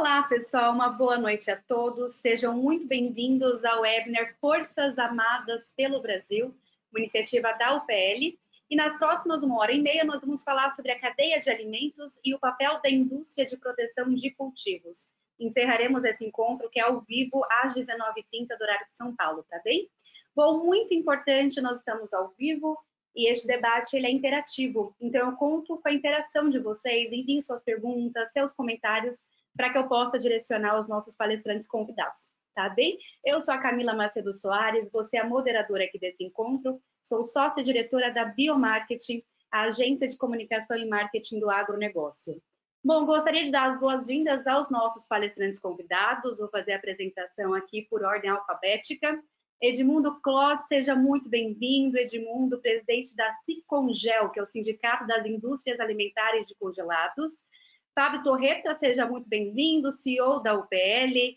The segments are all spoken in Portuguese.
Olá, pessoal, uma boa noite a todos. Sejam muito bem-vindos ao webinar Forças Amadas pelo Brasil, uma iniciativa da UPL. E nas próximas 1h30, nós vamos falar sobre a cadeia de alimentos e o papel da indústria de proteção de cultivos. Encerraremos esse encontro, que é ao vivo, às 19h30, do horário de São Paulo, tá bem? Bom, muito importante, nós estamos ao vivo e este debate ele é interativo. Então, eu conto com a interação de vocês, enviem suas perguntas, seus comentários, para que eu possa direcionar os nossos palestrantes convidados, tá bem? Eu sou a Camila Macedo Soares, você é a moderadora aqui desse encontro, sou sócia-diretora da Biomarketing, a agência de comunicação e marketing do agronegócio. Bom, gostaria de dar as boas-vindas aos nossos palestrantes convidados, vou fazer a apresentação aqui por ordem alfabética. Edmundo Clod, seja muito bem-vindo. Edmundo, presidente da Sicongel, que é o Sindicato das Indústrias Alimentares de Congelados. Fábio Torreta, seja muito bem-vindo, CEO da UPL.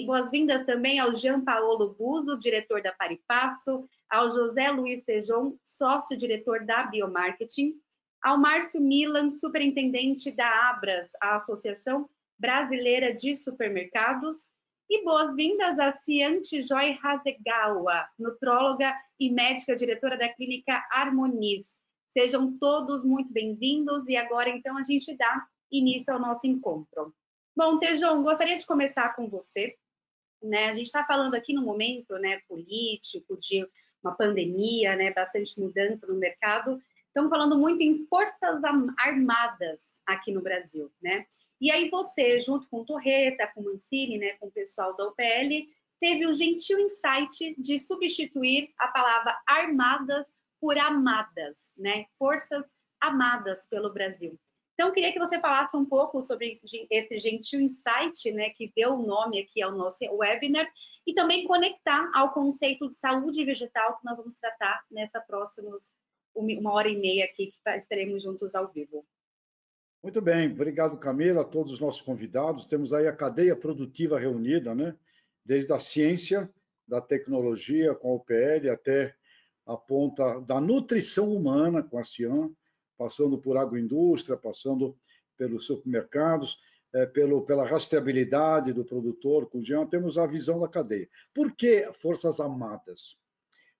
Boas-vindas também ao Jean Paolo Buzo, diretor da Paripasso, ao José Luiz Tejon, sócio-diretor da Biomarketing, ao Márcio Milan, superintendente da Abras, a Associação Brasileira de Supermercados, e boas-vindas a Ciante Joy Hasegawa, nutróloga e médica diretora da clínica Harmoniz. Sejam todos muito bem-vindos e agora, então, a gente dá início ao nosso encontro. Bom, Tejon, gostaria de começar com você, né? A gente está falando aqui no momento, né, político, de uma pandemia, né, bastante mudança no mercado. Estamos falando muito em forças armadas aqui no Brasil, né? E aí você, junto com o Torreta, com o Mancini, né, com o pessoal da UPL, teve o gentil insight de substituir a palavra armadas por amadas, né? Forças amadas pelo Brasil. Então, queria que você falasse um pouco sobre esse gentil insight, né, que deu o nome aqui ao nosso webinar, e também conectar ao conceito de saúde vegetal que nós vamos tratar nessa próxima 1h30 aqui, que estaremos juntos ao vivo. Muito bem, obrigado, Camila, a todos os nossos convidados. Temos aí a cadeia produtiva reunida, né? Desde a ciência, da tecnologia com a UPL, até a ponta da nutrição humana com a Cian, passando por agroindústria, passando pelos supermercados, pela rastreabilidade do produtor, com o Jean, temos a visão da cadeia. Por que forças amadas?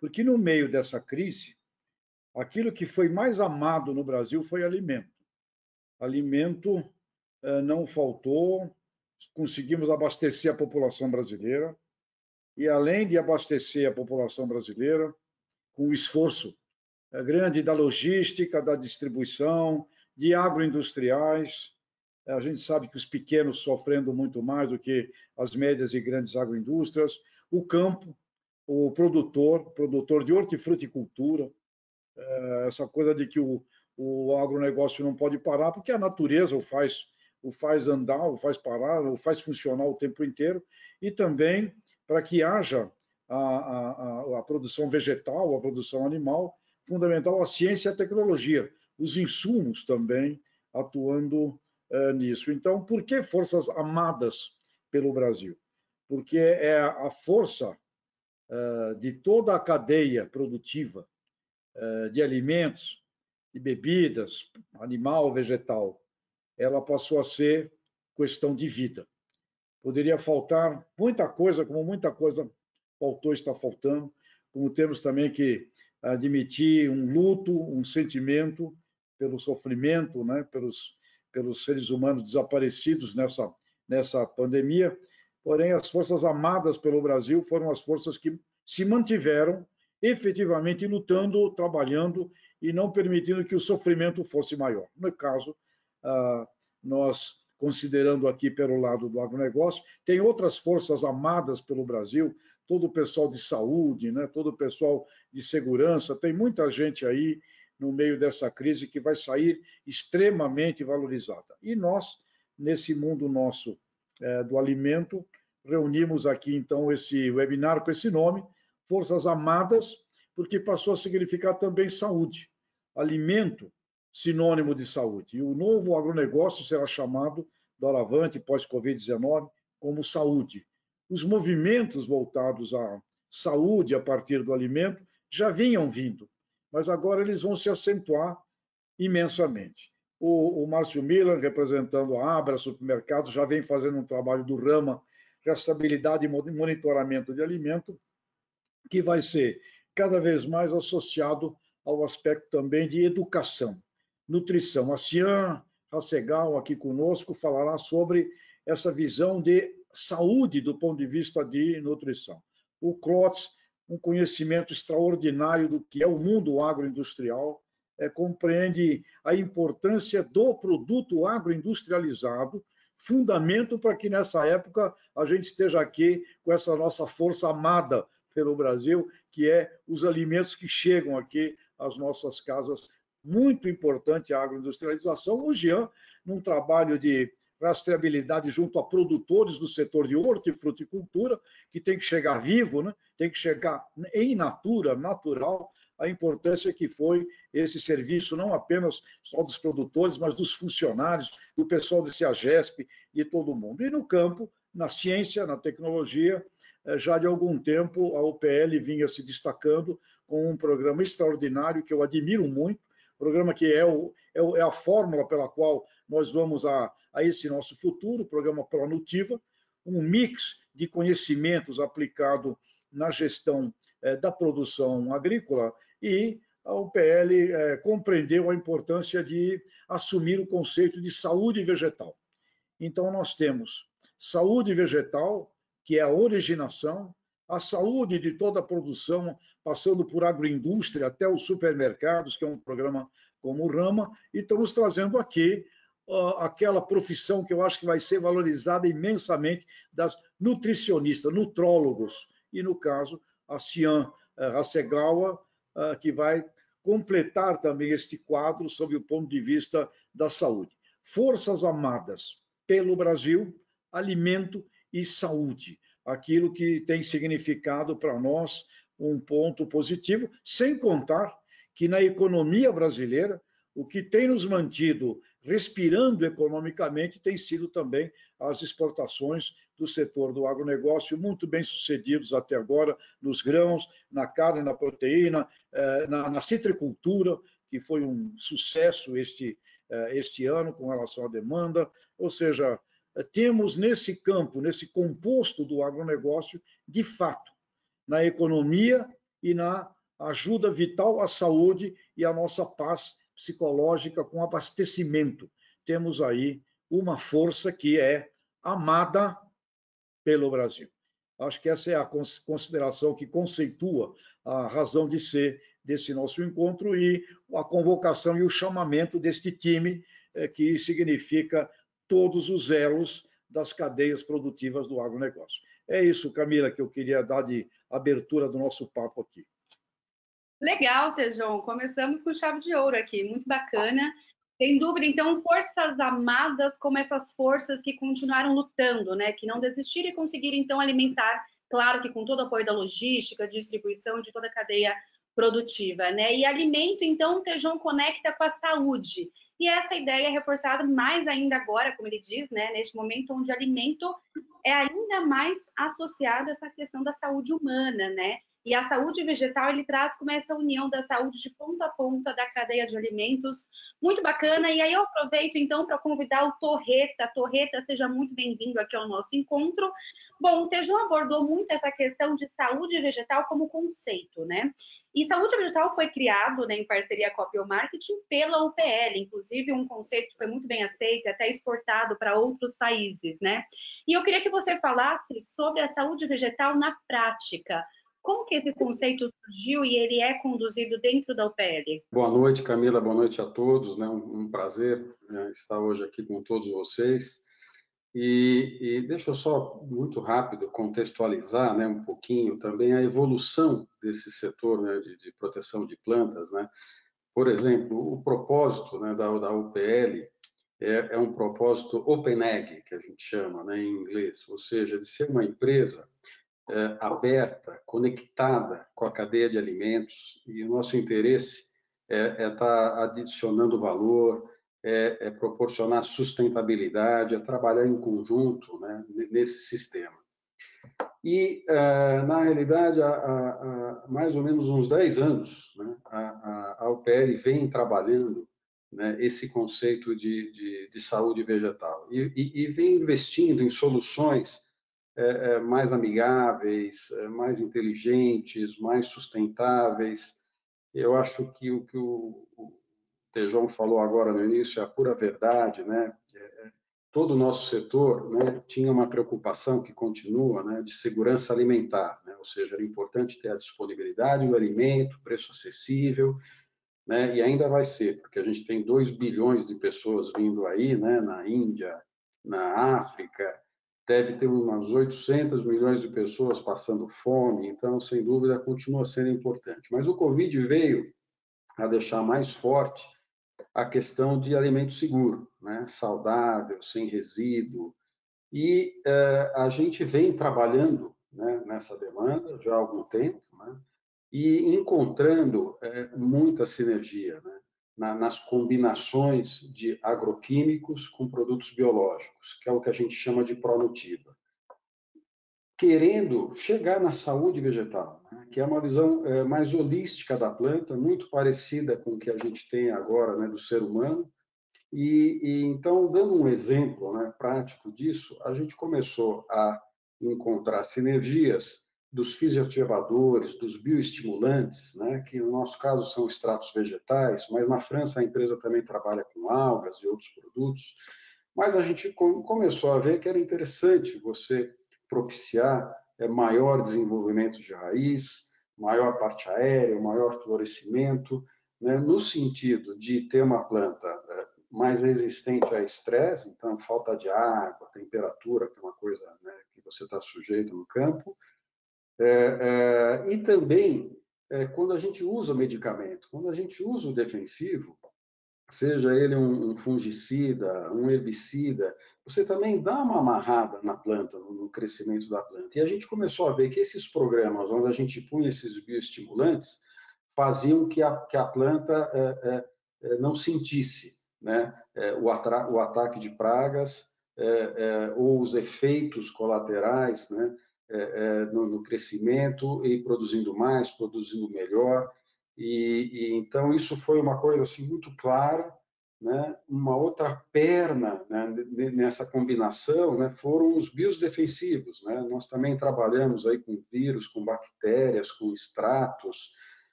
Porque no meio dessa crise, aquilo que foi mais amado no Brasil foi alimento. Alimento não faltou, conseguimos abastecer a população brasileira, e além de abastecer a população brasileira, com o esforço grande da logística, da distribuição, de agroindustriais. A gente sabe que os pequenos sofrendo muito mais do que as médias e grandes agroindústrias. O campo, o produtor de hortifruticultura, essa coisa de que o agronegócio não pode parar, porque a natureza o faz andar, o faz parar, o faz funcionar o tempo inteiro, e também para que haja a produção vegetal, a produção animal, fundamental a ciência e a tecnologia, os insumos também atuando nisso. Então, por que forças amadas pelo Brasil? Porque é a força de toda a cadeia produtiva de alimentos, de bebidas, animal, vegetal. Ela passou a ser questão de vida. Poderia faltar muita coisa, como muita coisa faltou, está faltando, como temos também que admitir um luto, um sentimento pelo sofrimento, né, pelos seres humanos desaparecidos nessa pandemia. Porém, as forças amadas pelo Brasil foram as forças que se mantiveram efetivamente lutando, trabalhando e não permitindo que o sofrimento fosse maior. No caso, nós, considerando aqui pelo lado do agronegócio, tem outras forças amadas pelo Brasil, todo o pessoal de saúde, né, todo o pessoal de segurança, tem muita gente aí no meio dessa crise que vai sair extremamente valorizada. E nós, nesse mundo nosso do alimento, reunimos aqui, então, esse webinar com esse nome, Forças Amadas, porque passou a significar também saúde. Alimento, sinônimo de saúde. E o novo agronegócio será chamado, doravante, pós-Covid-19, como saúde. Os movimentos voltados à saúde a partir do alimento já vinham vindo, mas agora eles vão se acentuar imensamente. O Márcio Milan, representando a Abra Supermercados, já vem fazendo um trabalho do Rama, rastreabilidade e monitoramento de alimento, que vai ser cada vez mais associado ao aspecto também de educação, nutrição. A Cian Rassegal, aqui conosco, falará sobre essa visão de saúde do ponto de vista de nutrição. O Klotz, um conhecimento extraordinário do que é o mundo agroindustrial, compreende a importância do produto agroindustrializado, fundamento para que nessa época a gente esteja aqui com essa nossa força amada pelo Brasil, que é os alimentos que chegam aqui às nossas casas. Muito importante a agroindustrialização. O Jean, num trabalho de rastreabilidade junto a produtores do setor de hortifruticultura, que tem que chegar vivo, né? Tem que chegar em natura, natural, a importância que foi esse serviço, não apenas só dos produtores, mas dos funcionários, do pessoal do CEAGESP, de todo mundo. E no campo, na ciência, na tecnologia, já de algum tempo a UPL vinha se destacando com um programa extraordinário que eu admiro muito, programa que é a fórmula pela qual nós vamos a esse nosso futuro, o programa Pronutiva, um mix de conhecimentos aplicado na gestão da produção agrícola, e a UPL compreendeu a importância de assumir o conceito de saúde vegetal. Então, nós temos saúde vegetal, que é a originação, a saúde de toda a produção, passando por agroindústria até os supermercados, que é um programa como o Rama, e estamos trazendo aqui aquela profissão que eu acho que vai ser valorizada imensamente, das nutricionistas, nutrólogos, e no caso, a Cian Hasegawa, que vai completar também este quadro sob o ponto de vista da saúde. Forças amadas pelo Brasil, alimento e saúde, aquilo que tem significado para nós um ponto positivo, sem contar que na economia brasileira, o que tem nos mantido respirando economicamente tem sido também as exportações do setor do agronegócio, muito bem sucedidos até agora, nos grãos, na carne, na proteína, na citricultura, que foi um sucesso este ano com relação à demanda. Ou seja, temos nesse campo, nesse composto do agronegócio, de fato, na economia e na ajuda vital à saúde e à nossa paz psicológica com abastecimento. Temos aí uma força que é amada pelo Brasil. Acho que essa é a consideração que conceitua a razão de ser desse nosso encontro e a convocação e o chamamento deste time, que significa todos os elos das cadeias produtivas do agronegócio. É isso, Camila, que eu queria dar de abertura do nosso papo aqui. Legal, Tejon. Começamos com chave de ouro aqui, muito bacana. Sem dúvida, então, forças amadas como essas forças que continuaram lutando, né? Que não desistiram e conseguiram, então, alimentar, claro que com todo o apoio da logística, distribuição, de toda a cadeia produtiva, né? E alimento, então, o Tejon conecta com a saúde. E essa ideia é reforçada mais ainda agora, como ele diz, né? Neste momento onde alimento é ainda mais associado a essa questão da saúde humana, né? E a saúde vegetal, ele traz como essa união da saúde de ponta a ponta da cadeia de alimentos, muito bacana. E aí eu aproveito, então, para convidar o Torreta. Torreta, seja muito bem-vindo aqui ao nosso encontro. Bom, o Tejon abordou muito essa questão de saúde vegetal como conceito, né? E saúde vegetal foi criado, né, em parceria com a Biomarketing pela UPL, inclusive um conceito que foi muito bem aceito, até exportado para outros países, né? E eu queria que você falasse sobre a saúde vegetal na prática. Como que esse conceito surgiu e ele é conduzido dentro da UPL? Boa noite, Camila. Boa noite a todos. Né? Um prazer estar hoje aqui com todos vocês. E deixa eu só, muito rápido, contextualizar, né, um pouquinho também a evolução desse setor, né, de proteção de plantas. Né? Por exemplo, o propósito, né, da UPL é um propósito Open Ag, que a gente chama, né, em inglês, ou seja, de ser uma empresa aberta, conectada com a cadeia de alimentos, e o nosso interesse é estar adicionando valor, é proporcionar sustentabilidade, é trabalhar em conjunto, né, nesse sistema. E, na realidade, há mais ou menos uns 10 anos, né, a UPL vem trabalhando né, esse conceito de saúde vegetal e vem investindo em soluções mais amigáveis, mais inteligentes, mais sustentáveis. Eu acho que o que o Tejon falou agora no início é a pura verdade, né? Todo o nosso setor, né, tinha uma preocupação que continua, né, de segurança alimentar, né? Ou seja, era importante ter a disponibilidade do alimento, preço acessível, né? E ainda vai ser, porque a gente tem 2 bilhões de pessoas vindo aí, né, na Índia, na África, deve ter umas 800 milhões de pessoas passando fome, então, sem dúvida, continua sendo importante. Mas o Covid veio a deixar mais forte a questão de alimento seguro, né, saudável, sem resíduo, e a gente vem trabalhando, né, nessa demanda já há algum tempo, né, e encontrando muita sinergia, né, nas combinações de agroquímicos com produtos biológicos, que é o que a gente chama de Pronutiva, querendo chegar na saúde vegetal, né, que é uma visão mais holística da planta, muito parecida com o que a gente tem agora, né, do ser humano. E então, dando um exemplo, né, prático disso, a gente começou a encontrar sinergias dos fisioativadores, dos bioestimulantes, né, que no nosso caso são extratos vegetais, mas na França a empresa também trabalha com algas e outros produtos. Mas a gente começou a ver que era interessante você propiciar maior desenvolvimento de raiz, maior parte aérea, maior florescimento, né, no sentido de ter uma planta mais resistente a estresse, então falta de água, temperatura, que é uma coisa, né, que você está sujeito no campo, e também quando a gente usa medicamento, quando a gente usa o defensivo, seja ele um fungicida, um herbicida, você também dá uma amarrada na planta, no crescimento da planta. E a gente começou a ver que esses programas, onde a gente punha esses bioestimulantes, faziam que a planta não sentisse, né, o ataque de pragas ou os efeitos colaterais, né, no crescimento e produzindo mais, produzindo melhor. E então isso foi uma coisa assim muito clara, né? Uma outra perna, né, nessa combinação, né, foram os biodefensivos, né? Nós também trabalhamos aí com vírus, com bactérias, com extratos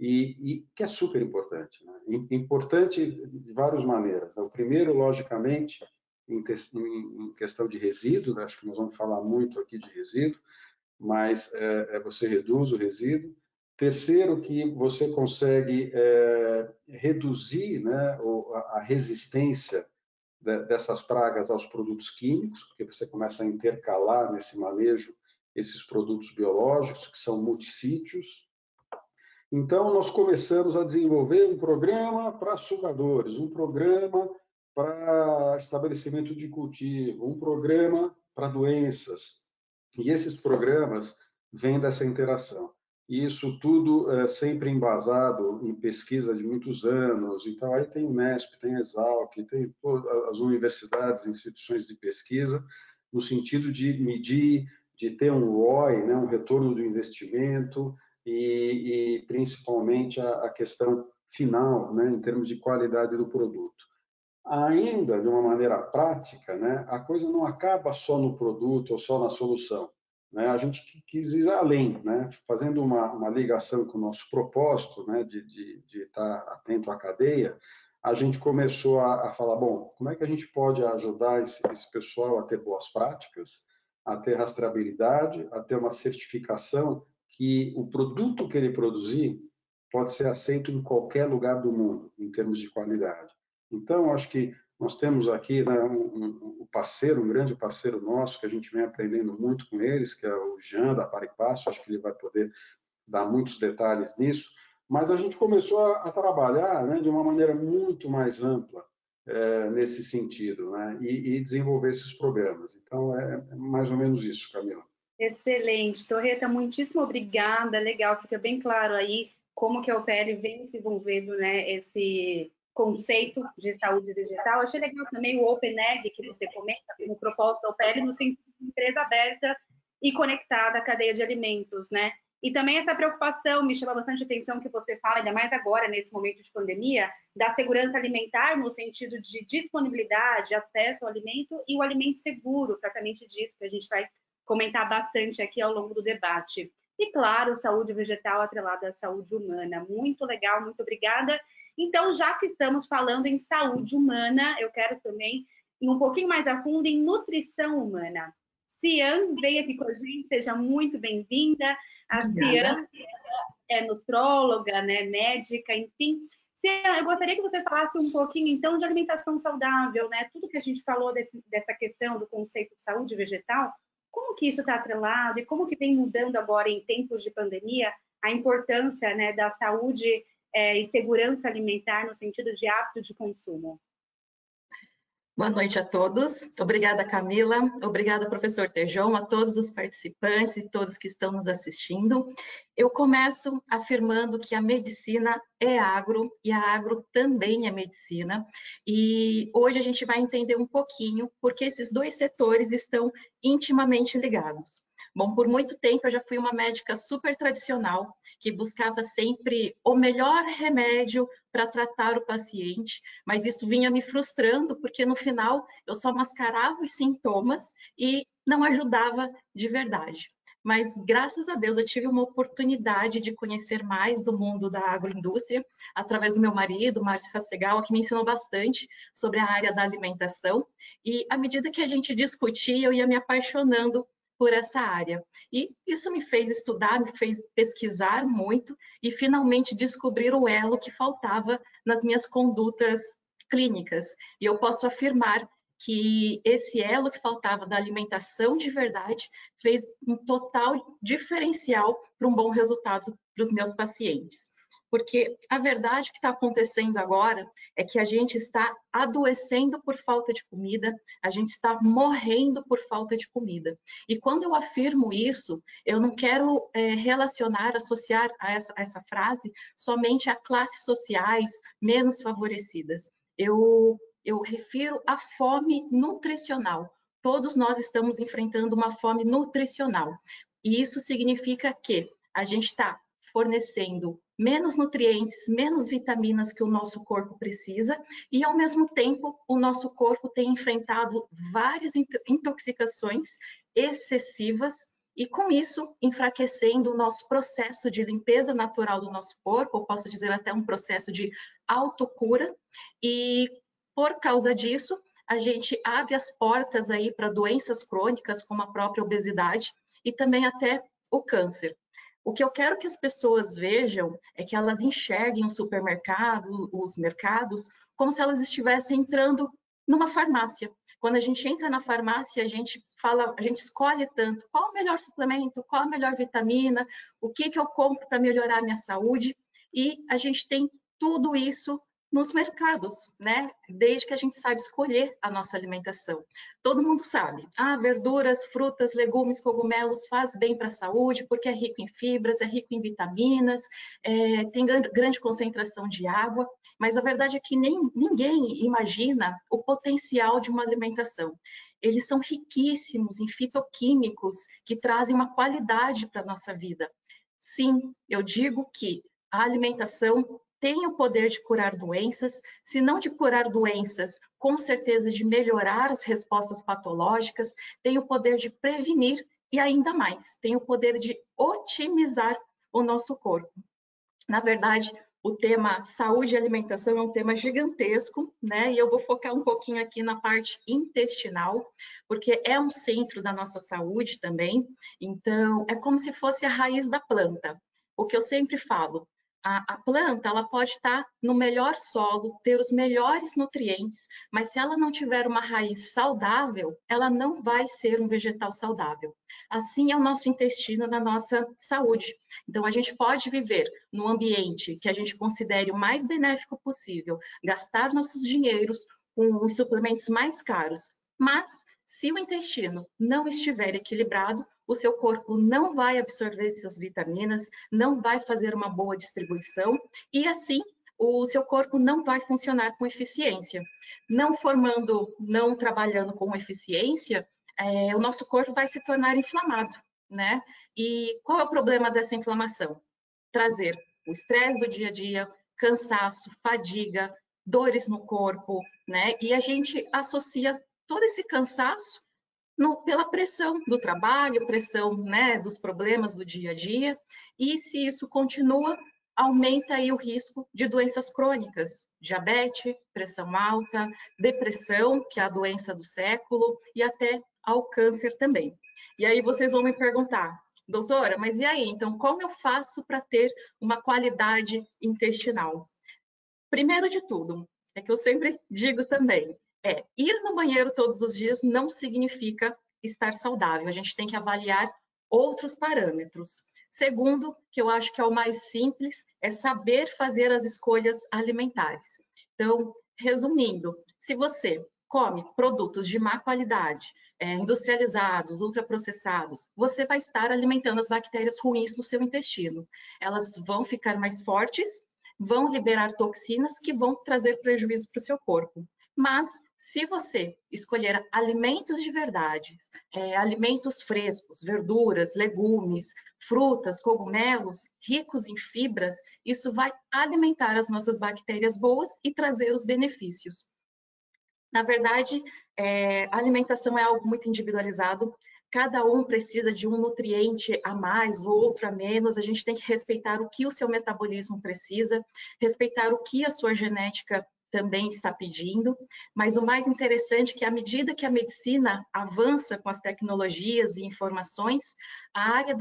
e que é super importante, né? Importante de várias maneiras. O primeiro, logicamente, em questão de resíduo, né? Acho que nós vamos falar muito aqui de resíduo, mas você reduz o resíduo. Terceiro, que você consegue reduzir, né, a resistência dessas pragas aos produtos químicos, porque você começa a intercalar nesse manejo esses produtos biológicos, que são multissítios. Então, nós começamos a desenvolver um programa para sugadores, um programa para estabelecimento de cultivo, um programa para doenças. E esses programas vêm dessa interação. E isso tudo é sempre embasado em pesquisa de muitos anos. Então, aí tem o Unesp, tem a Exalc, tem todas as universidades, instituições de pesquisa, no sentido de medir, de ter um ROI, né, um retorno do investimento, e principalmente a questão final, né, em termos de qualidade do produto. Ainda, de uma maneira prática, né, a coisa não acaba só no produto ou só na solução, né? A gente quis ir além, né, fazendo uma ligação com o nosso propósito, né, de estar atento à cadeia. A gente começou a falar, bom, como é que a gente pode ajudar esse pessoal a ter boas práticas, a ter rastreabilidade, a ter uma certificação que o produto que ele produzir pode ser aceito em qualquer lugar do mundo, em termos de qualidade. Então, acho que nós temos aqui, né, um parceiro, um grande parceiro nosso, que a gente vem aprendendo muito com eles, que é o Jean, da Paripasso, acho que ele vai poder dar muitos detalhes nisso, mas a gente começou a trabalhar, né, de uma maneira muito mais ampla nesse sentido, né, e desenvolver esses programas. Então, é mais ou menos isso, Camila. Excelente. Torreta, muitíssimo obrigada. Legal, fica bem claro aí como que a UPL vem desenvolvendo, né, esse conceito de saúde vegetal. Achei legal também o Open Ag, que você comenta, como propósito da UPL, no sentido de empresa aberta e conectada à cadeia de alimentos, né? E também essa preocupação, me chama bastante atenção que você fala, ainda mais agora, nesse momento de pandemia, da segurança alimentar no sentido de disponibilidade, acesso ao alimento e o alimento seguro, propriamente dito, que a gente vai comentar bastante aqui ao longo do debate. E, claro, saúde vegetal atrelada à saúde humana. Muito legal, muito obrigada. Então, já que estamos falando em saúde humana, eu quero também ir um pouquinho mais a fundo em nutrição humana. Cian veio aqui com a gente, seja muito bem-vinda. A Cian é nutróloga, né, médica, enfim. Cian, eu gostaria que você falasse um pouquinho, então, de alimentação saudável, né? Tudo que a gente falou dessa questão do conceito de saúde vegetal, como que isso está atrelado e como que vem mudando agora em tempos de pandemia a importância, né, da saúde e segurança alimentar no sentido de hábito de consumo? Boa noite a todos. Obrigada, Camila. Obrigada, professor Tejon, a todos os participantes e todos que estão nos assistindo. Eu começo afirmando que a medicina é agro e a agro também é medicina. E hoje a gente vai entender um pouquinho porque esses dois setores estão intimamente ligados. Bom, por muito tempo eu já fui uma médica super tradicional, que buscava sempre o melhor remédio para tratar o paciente, mas isso vinha me frustrando, porque no final eu só mascarava os sintomas e não ajudava de verdade. Mas, graças a Deus, eu tive uma oportunidade de conhecer mais do mundo da agroindústria, através do meu marido, Márcio Facegal, que me ensinou bastante sobre a área da alimentação. E, à medida que a gente discutia, eu ia me apaixonando por essa área. E isso me fez estudar, me fez pesquisar muito e finalmente descobrir o elo que faltava nas minhas condutas clínicas. E eu posso afirmar que esse elo que faltava da alimentação de verdade fez um total diferencial para um bom resultado para os meus pacientes. Porque a verdade que está acontecendo agora é que a gente está adoecendo por falta de comida, a gente está morrendo por falta de comida. E quando eu afirmo isso, eu não quero relacionar, associar a essa frase somente a classes sociais menos favorecidas. Eu refiro à fome nutricional. Todos nós estamos enfrentando uma fome nutricional. E isso significa que a gente está fornecendo menos nutrientes, menos vitaminas que o nosso corpo precisa e, ao mesmo tempo, o nosso corpo tem enfrentado várias intoxicações excessivas e, com isso, enfraquecendo o nosso processo de limpeza natural do nosso corpo, ou posso dizer até um processo de autocura. E, por causa disso, a gente abre as portas aí para doenças crônicas, como a própria obesidade e também até o câncer. O que eu quero que as pessoas vejam é que elas enxerguem o supermercado, os mercados, como se elas estivessem entrando numa farmácia. Quando a gente entra na farmácia, a gente escolhe tanto qual o melhor suplemento, qual a melhor vitamina, o que eu compro para melhorar a minha saúde, e a gente tem tudo isso nos mercados, né? Desde que a gente sabe escolher a nossa alimentação. Todo mundo sabe, verduras, frutas, legumes, cogumelos faz bem para a saúde, porque é rico em fibras, é rico em vitaminas, tem grande concentração de água, mas a verdade é que ninguém imagina o potencial de uma alimentação. Eles são riquíssimos em fitoquímicos que trazem uma qualidade para a nossa vida. Sim, eu digo que a alimentação tem o poder de curar doenças, se não de curar doenças, com certeza de melhorar as respostas patológicas, tem o poder de prevenir e ainda mais, tem o poder de otimizar o nosso corpo. Na verdade, o tema saúde e alimentação é um tema gigantesco, né? E eu vou focar um pouquinho aqui na parte intestinal, porque é um centro da nossa saúde também, então é como se fosse a raiz da planta. O que eu sempre falo, a planta ela pode estar no melhor solo, ter os melhores nutrientes, mas se ela não tiver uma raiz saudável, ela não vai ser um vegetal saudável. Assim é o nosso intestino na nossa saúde. Então, a gente pode viver num ambiente que a gente considere o mais benéfico possível, gastar nossos dinheiros com os suplementos mais caros, mas se o intestino não estiver equilibrado, o seu corpo não vai absorver essas vitaminas, não vai fazer uma boa distribuição e assim o seu corpo não vai funcionar com eficiência. Não trabalhando com eficiência, o nosso corpo vai se tornar inflamado. né? E qual é o problema dessa inflamação? Trazer o estresse do dia a dia, cansaço, fadiga, dores no corpo, né? E a gente associa todo esse cansaço pela pressão do trabalho, pressão, né, dos problemas do dia a dia, e se isso continua, aumenta aí o risco de doenças crônicas, diabetes, pressão alta, depressão, que é a doença do século, e até ao câncer também. E aí vocês vão me perguntar, doutora, mas e aí, então como eu faço para ter uma qualidade intestinal? Primeiro de tudo, é que eu sempre digo também, ir no banheiro todos os dias não significa estar saudável. A gente tem que avaliar outros parâmetros. Segundo, que eu acho que é o mais simples, é saber fazer as escolhas alimentares. Então, resumindo, se você come produtos de má qualidade, industrializados, ultraprocessados, você vai estar alimentando as bactérias ruins no seu intestino. Elas vão ficar mais fortes, vão liberar toxinas que vão trazer prejuízo para o seu corpo. Mas, se você escolher alimentos de verdade, alimentos frescos, verduras, legumes, frutas, cogumelos, ricos em fibras, isso vai alimentar as nossas bactérias boas e trazer os benefícios. Na verdade, a alimentação é algo muito individualizado. Cada um precisa de um nutriente a mais, outro a menos. A gente tem que respeitar o que o seu metabolismo precisa, respeitar o que a sua genética também está pedindo, mas o mais interessante é que à medida que a medicina avança com as tecnologias e informações, a área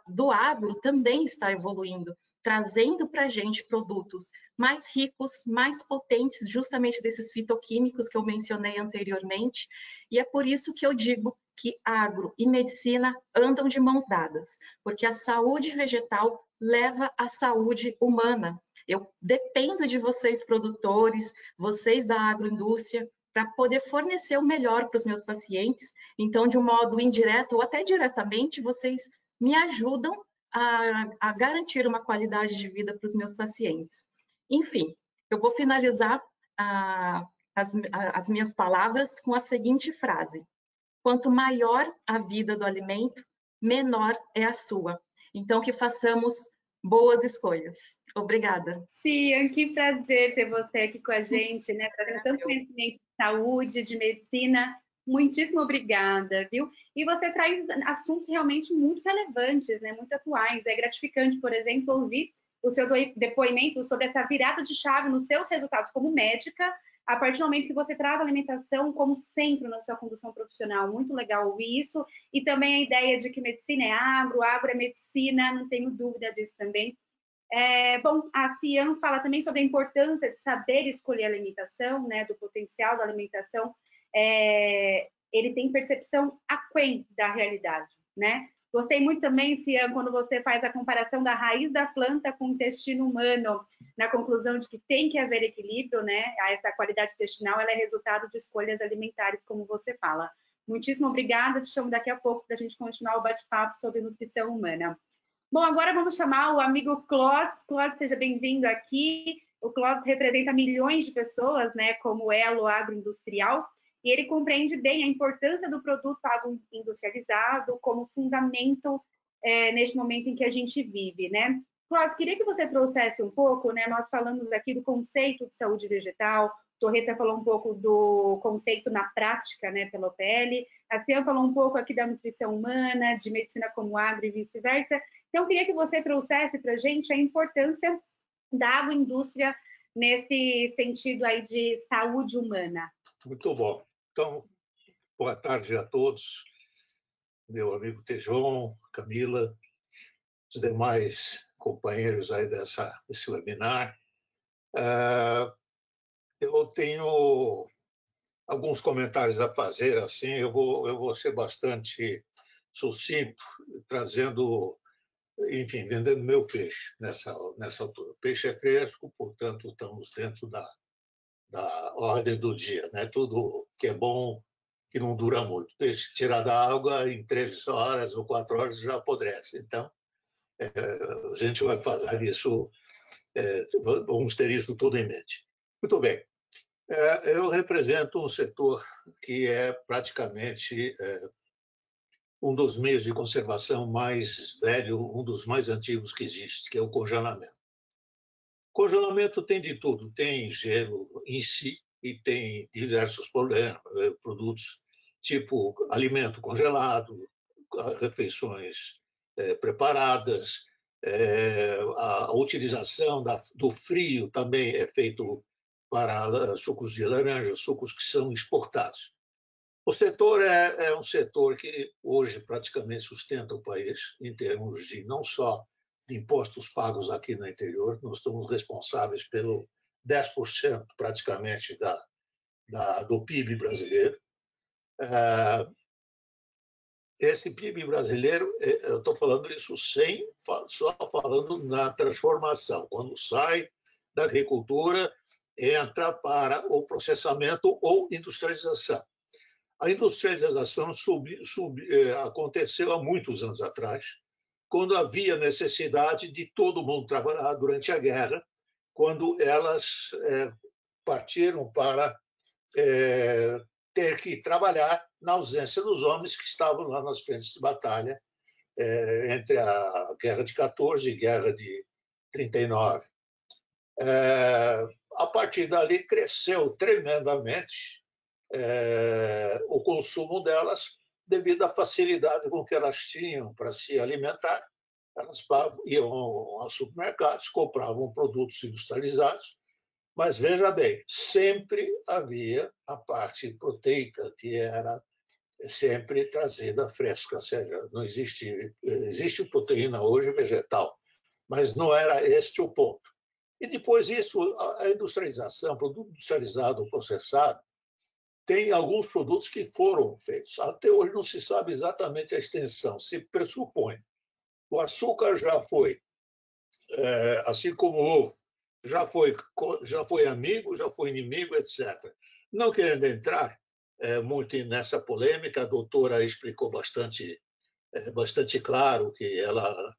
do agro também está evoluindo, trazendo para a gente produtos mais ricos, mais potentes, justamente desses fitoquímicos que eu mencionei anteriormente, e é por isso que eu digo que agro e medicina andam de mãos dadas, porque a saúde vegetal leva à saúde humana. Eu dependo de vocês, produtores, vocês da agroindústria, para poder fornecer o melhor para os meus pacientes. Então, de um modo indireto ou até diretamente, vocês me ajudam a garantir uma qualidade de vida para os meus pacientes. Enfim, eu vou finalizar as minhas palavras com a seguinte frase: quanto maior a vida do alimento, menor é a sua. Então, que façamos boas escolhas. Obrigada. Cian, que prazer ter você aqui com a gente, né? Trazendo tanto conhecimento de saúde, de medicina. Muitíssimo obrigada, viu? E você traz assuntos realmente muito relevantes, né? Muito atuais. É gratificante, por exemplo, ouvir o seu depoimento sobre essa virada de chave nos seus resultados como médica, a partir do momento que você traz a alimentação como centro na sua condução profissional. Muito legal ouvir isso. E também a ideia de que medicina é agro é medicina, não tenho dúvida disso também. Bom, a Cian fala também sobre a importância de saber escolher a alimentação, né, do potencial da alimentação. Ele tem percepção aquém da realidade, né? Gostei muito também, Cian, quando você faz a comparação da raiz da planta com o intestino humano, na conclusão de que tem que haver equilíbrio, né? Essa qualidade intestinal ela é resultado de escolhas alimentares, como você fala. Muitíssimo obrigada, te chamo daqui a pouco para a gente continuar o bate-papo sobre nutrição humana. Bom, agora vamos chamar o amigo Clodes. Clodes, seja bem-vindo aqui. O Clodes representa milhões de pessoas, né, como elo agroindustrial, e ele compreende bem a importância do produto agroindustrializado como fundamento neste momento em que a gente vive, né? Clodes, queria que você trouxesse um pouco, né? Nós falamos aqui do conceito de saúde vegetal, Torreta falou um pouco do conceito na prática, né, pela OPL, a Cian falou um pouco aqui da nutrição humana, de medicina como agro e vice-versa. Então, eu queria que você trouxesse para a gente a importância da agroindústria nesse sentido aí de saúde humana. Muito bom. Então, boa tarde a todos, meu amigo Tejon, Camila, os demais companheiros aí desse webinar. Eu tenho alguns comentários a fazer, assim, eu vou ser bastante sucinto, trazendo, enfim, vendendo meu peixe nessa altura. O peixe é fresco, portanto, estamos dentro da ordem do dia, né? Tudo que é bom, que não dura muito. Peixe tira da água, em 3 horas ou 4 horas já apodrece. Então, a gente vai fazer isso, vamos ter isso tudo em mente. Muito bem. Eu represento um setor que é praticamente um dos meios de conservação mais velho, um dos mais antigos que existe, que é o congelamento. Congelamento tem de tudo, tem gelo em si e tem diversos produtos, tipo alimento congelado, refeições preparadas, a utilização do frio também é feito para sucos de laranja, sucos que são exportados. O setor é um setor que hoje praticamente sustenta o país em termos de não só de impostos pagos aqui no interior, nós estamos responsáveis pelo 10% praticamente do PIB brasileiro. Esse PIB brasileiro, eu estou falando isso só falando na transformação, quando sai da agricultura, entra para o processamento ou industrialização. A industrialização aconteceu há muitos anos atrás, quando havia necessidade de todo mundo trabalhar durante a guerra, quando elas partiram para ter que trabalhar na ausência dos homens que estavam lá nas frentes de batalha entre a Guerra de 14 e a Guerra de 39. A partir dali cresceu tremendamente o consumo delas devido à facilidade com que elas tinham para se alimentar. Elas iam aos supermercados, compravam produtos industrializados, mas veja bem, sempre havia a parte proteica que era sempre trazida fresca, ou seja, não existe proteína hoje vegetal, mas não era este o ponto. E depois disso, a industrialização, produto industrializado, processado, tem alguns produtos que foram feitos. Até hoje não se sabe exatamente a extensão, se pressupõe. O açúcar já foi, assim como o ovo, já foi amigo, já foi inimigo, etc. Não querendo entrar muito nessa polêmica, a doutora explicou bastante claro que ela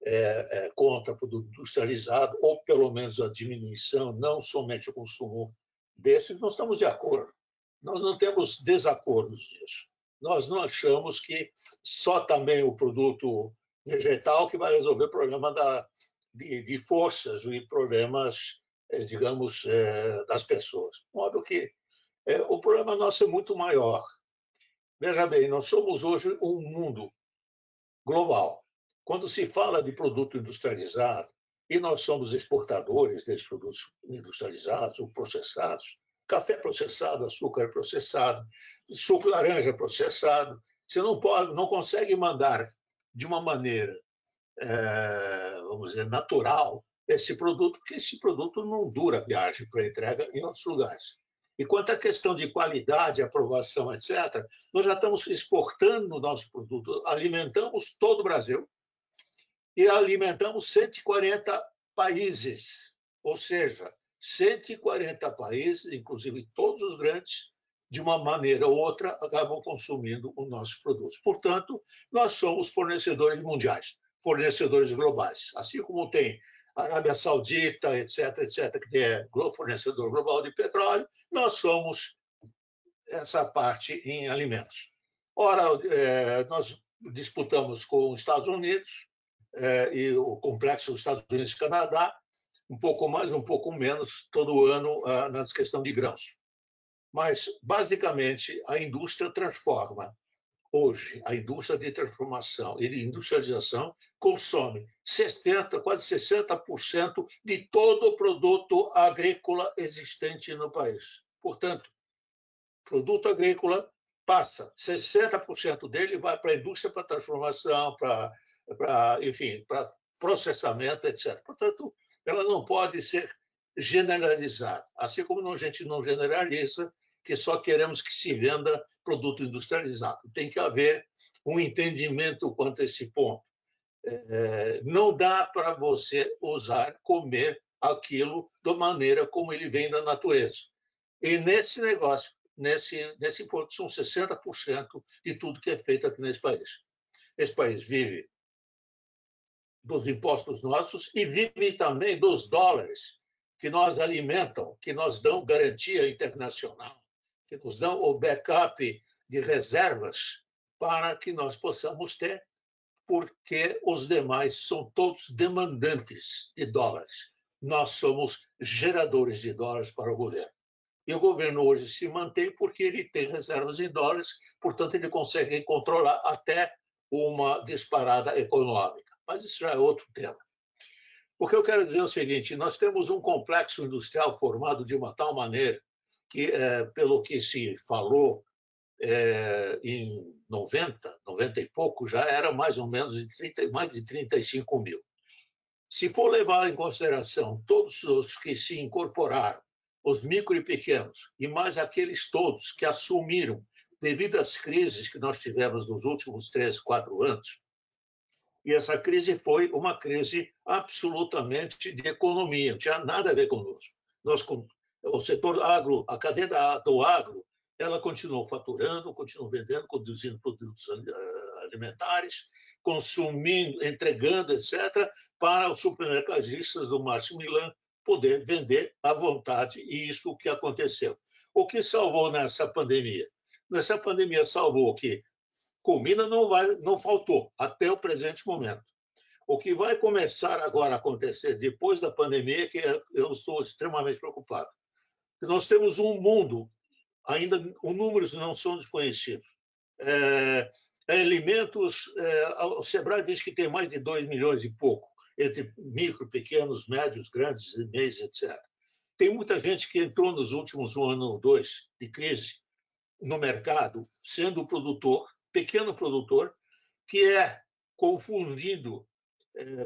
é contra o produto industrializado, ou pelo menos a diminuição, não somente o consumo desses, nós estamos de acordo. Nós não temos desacordos nisso. Nós não achamos que só também o produto vegetal que vai resolver o problema de forças e problemas, digamos, das pessoas. De modo que o problema nosso é muito maior. Veja bem, nós somos hoje um mundo global. Quando se fala de produto industrializado, e nós somos exportadores desses produtos industrializados ou processados, café processado, açúcar processado, suco de laranja processado, você não consegue mandar de uma maneira, vamos dizer, natural esse produto, porque esse produto não dura a viagem para entrega em outros lugares. E quanto à questão de qualidade, aprovação, etc., nós já estamos exportando o nosso produto, alimentamos todo o Brasil e alimentamos 140 países, ou seja, 140 países, inclusive todos os grandes, de uma maneira ou outra, acabam consumindo os nossos produtos. Portanto, nós somos fornecedores mundiais, fornecedores globais. Assim como tem a Arábia Saudita, etc., que é fornecedor global de petróleo, nós somos essa parte em alimentos. Ora, nós disputamos com os Estados Unidos e o complexo dos Estados Unidos e Canadá, um pouco mais, um pouco menos, todo ano na questão de grãos. Mas, basicamente, a indústria transforma. Hoje, a indústria de transformação e de industrialização consome quase 60% de todo o produto agrícola existente no país. Portanto, produto agrícola passa, 60% dele vai para a indústria para transformação, enfim, para processamento, etc. Portanto, ela não pode ser generalizada, assim como a gente não generaliza que só queremos que se venda produto industrializado. Tem que haver um entendimento quanto a esse ponto. Não dá para você comer aquilo da maneira como ele vem da natureza. E nesse negócio, nesse ponto, são 60% de tudo que é feito aqui nesse país. Esse país vive dos impostos nossos e vive também dos dólares que nos alimentam, que nos dão garantia internacional, que nos dão o backup de reservas para que nós possamos ter, porque os demais são todos demandantes de dólares. Nós somos geradores de dólares para o governo. E o governo hoje se mantém porque ele tem reservas em dólares, portanto, ele consegue controlar até uma disparada econômica. Mas isso já é outro tema. O que eu quero dizer é o seguinte: nós temos um complexo industrial formado de uma tal maneira que, pelo que se falou, em 90 e pouco, já era mais ou menos mais de 35 mil. Se for levar em consideração todos os que se incorporaram, os micro e pequenos, e mais aqueles todos que assumiram devido às crises que nós tivemos nos últimos 3, 4 anos, e essa crise foi uma crise absolutamente de economia, não tinha nada a ver conosco. O setor agro, a cadeia do agro, ela continuou faturando, continuou vendendo, produzindo produtos alimentares, consumindo, entregando, etc., para os supermercadistas do Márcio Milan poder vender à vontade, e isso o que aconteceu. O que salvou nessa pandemia? Nessa pandemia salvou que comida não faltou até o presente momento. O que vai começar agora a acontecer depois da pandemia, que eu estou extremamente preocupado. Nós temos um mundo, ainda os números não são desconhecidos. Alimentos, o Sebrae diz que tem mais de 2 milhões e pouco, entre micro, pequenos, médios, grandes, MEIs, etc. Tem muita gente que entrou nos últimos 1 ano ou 2 de crise no mercado, sendo produtor, pequeno produtor, que é confundido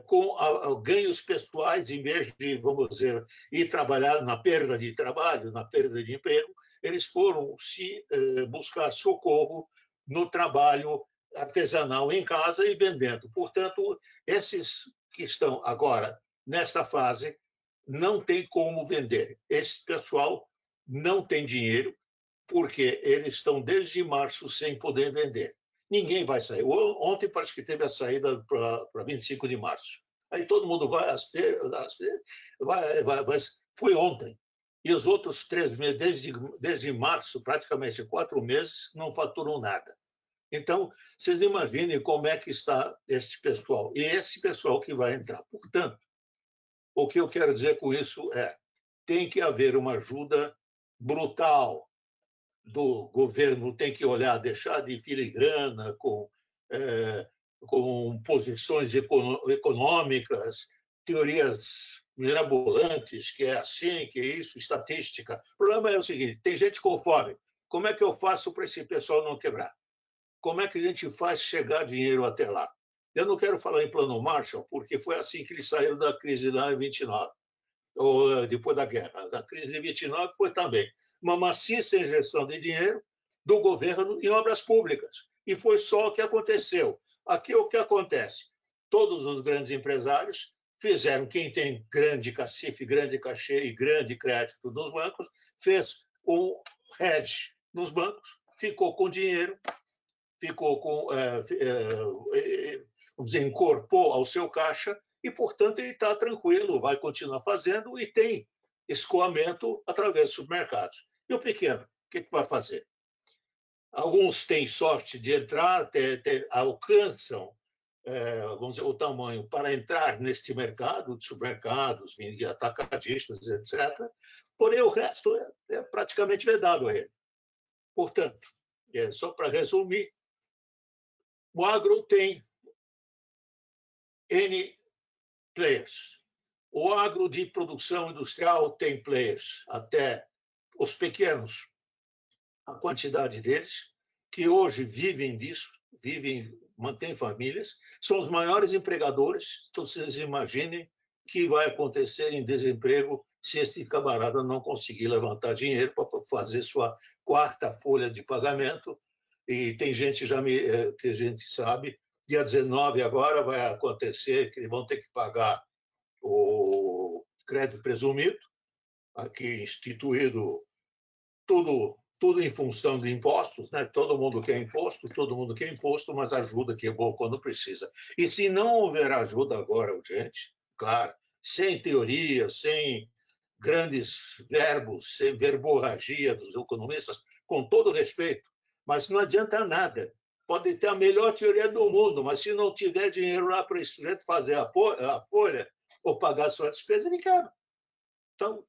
com ganhos pessoais, em vez de, vamos dizer, ir trabalhar na perda de trabalho, na perda de emprego, eles foram se buscar socorro no trabalho artesanal em casa e vendendo. Portanto, esses que estão agora nesta fase não tem como vender. Esse pessoal não tem dinheiro, porque eles estão desde março sem poder vender. Ninguém vai sair. Ontem parece que teve a saída para 25 de março. Aí todo mundo vai às feiras, foi ontem. E os outros 3 meses, desde março, praticamente 4 meses, não faturam nada. Então, vocês imaginem como é que está esse pessoal. E esse pessoal que vai entrar. Portanto, o que eu quero dizer com isso tem que haver uma ajuda brutal do governo, tem que olhar, deixar de filigrana com posições econômicas, teorias mirabolantes, que é assim, que é isso, estatística. O problema é o seguinte: tem gente com fome. Como é que eu faço para esse pessoal não quebrar? Como é que a gente faz chegar dinheiro até lá? Eu não quero falar em plano Marshall, porque foi assim que eles saíram da crise lá em 29, ou depois da guerra. A crise de 29 foi também uma maciça injeção de dinheiro do governo em obras públicas. E foi só o que aconteceu. Aqui o que acontece? Todos os grandes empresários fizeram, quem tem grande cacife, grande cachê e grande crédito nos bancos, fez um hedge nos bancos, ficou com dinheiro, ficou com, vamos dizer, incorporou ao seu caixa e, portanto, ele está tranquilo, vai continuar fazendo e tem escoamento através dos supermercados. E o pequeno, o que vai fazer? Alguns têm sorte de entrar, alcançam, vamos dizer, o tamanho para entrar neste mercado de supermercados, de atacadistas, etc. Porém, o resto é praticamente vedado a ele. Portanto, só para resumir, o agro tem N players. O agro de produção industrial tem players, até os pequenos, a quantidade deles, que hoje vivem disso, mantêm famílias, são os maiores empregadores. Então, vocês imaginem que vai acontecer em desemprego se esse camarada não conseguir levantar dinheiro para fazer sua 4ª folha de pagamento. E tem gente que a gente sabe, dia 19 agora vai acontecer que eles vão ter que pagar o crédito presumido, aqui instituído tudo em função de impostos, né? Todo mundo quer imposto, mas ajuda que é bom quando precisa. E se não houver ajuda agora, urgente, claro, sem teoria, sem grandes verbos, sem verborragia dos economistas, com todo respeito, mas não adianta nada Pode ter a melhor teoria do mundo, mas se não tiver dinheiro lá para esse sujeito fazer a folha ou pagar a sua despesa, ele quebra. Então,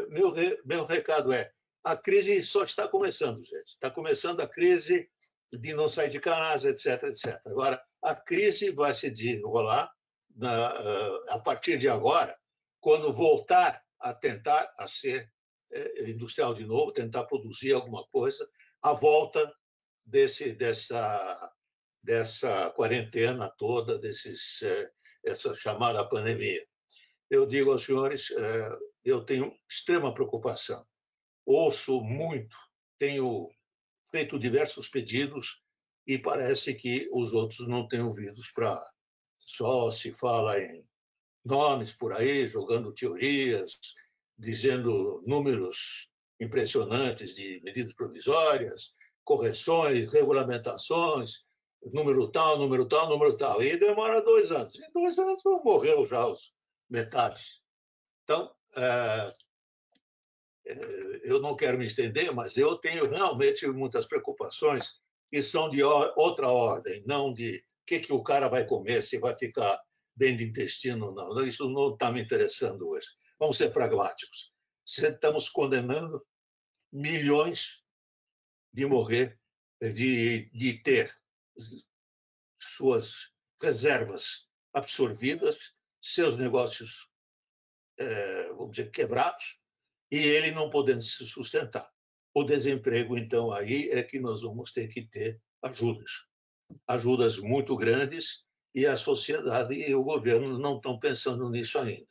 meu recado é, a crise só está começando, gente. Está começando a crise de não sair de casa, etc, etc. Agora, a crise vai se desenrolar a partir de agora, quando voltar a tentar a ser industrial de novo, tentar produzir alguma coisa, a volta dessa quarentena toda, essa chamada pandemia. Eu digo aos senhores, eu tenho extrema preocupação. Ouço muito, tenho feito diversos pedidos e parece que os outros não têm ouvidos para... Só se fala em nomes por aí, jogando teorias, dizendo números impressionantes de medidas provisórias, correções, regulamentações, número tal, número tal, número tal. E demora 2 anos. Em 2 anos morreu já os metades. Então, eu não quero me estender, mas eu tenho realmente muitas preocupações que são de outra ordem, não de que o cara vai comer, se vai ficar bem de intestino ou não. Isso não está me interessando hoje. Vamos ser pragmáticos. Estamos condenando milhões de morrer, de ter suas reservas absorvidas, seus negócios, vamos dizer, quebrados, e ele não podendo se sustentar. O desemprego, então, aí é que nós vamos ter que ter ajudas muito grandes, e a sociedade e o governo não estão pensando nisso ainda.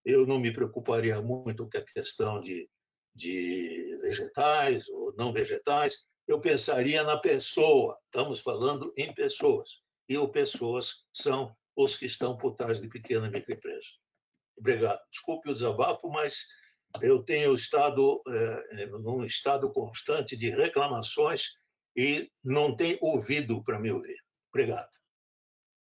Eu não me preocuparia muito com a questão de vegetais ou não vegetais, eu pensaria na pessoa, estamos falando em pessoas, e as pessoas são os que estão por trás de pequena e microempresa. Obrigado. Desculpe o desabafo, mas eu tenho estado num estado constante de reclamações e não tem ouvido para me ouvir. Obrigado.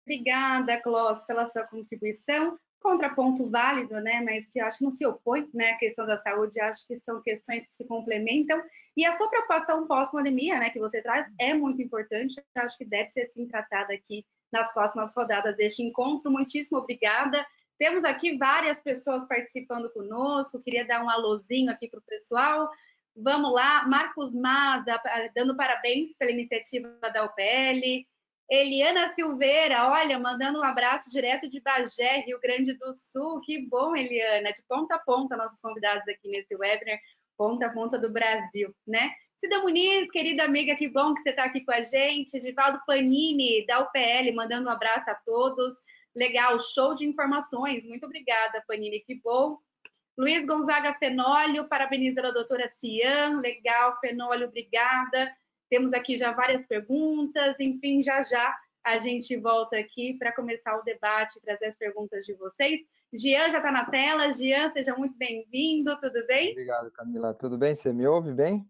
Obrigada, Clóvis, pela sua contribuição. Contraponto válido, né, mas que eu acho que não se opõe, né, à questão da saúde, acho que são questões que se complementam, e a sua preocupação pós-pandemia, né, que você traz, é muito importante, acho que deve ser, sim, tratada aqui nas próximas rodadas deste encontro. Muitíssimo obrigada. Temos aqui várias pessoas participando conosco, queria dar um alôzinho aqui para o pessoal. Vamos lá, Marcos Maza, dando parabéns pela iniciativa da UPL, Eliana Silveira, olha, mandando um abraço direto de Bagé, Rio Grande do Sul. Que bom, Eliana, de ponta a ponta, nossos convidados aqui nesse webinar, ponta a ponta do Brasil, né? Cida Muniz, querida amiga, que bom que você está aqui com a gente. Divaldo Panini, da UPL, mandando um abraço a todos. Legal, show de informações. Muito obrigada, Panini, que bom. Luiz Gonzaga Fenólio, parabenizando a doutora Cian. Legal, Fenólio, obrigada. Temos aqui já várias perguntas, enfim, já a gente volta aqui para começar o debate, trazer as perguntas de vocês. Jean já está na tela. Jean, seja muito bem-vindo, tudo bem? Obrigado, Camila. Tudo bem? Você me ouve bem?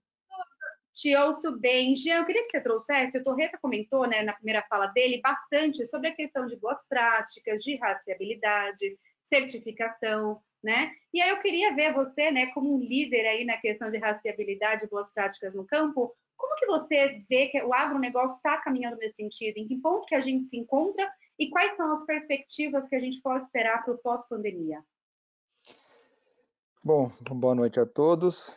Te ouço bem. Jean, eu queria que você trouxesse, o Torreta comentou, né, na primeira fala dele, bastante sobre a questão de boas práticas, de rastreabilidade, certificação, né? E aí eu queria ver você, né, como um líder aí na questão de rastreabilidade e boas práticas no campo. Como que você vê que o agronegócio está caminhando nesse sentido? Em que ponto que a gente se encontra e quais são as perspectivas que a gente pode esperar para o pós-pandemia? Bom, boa noite a todos.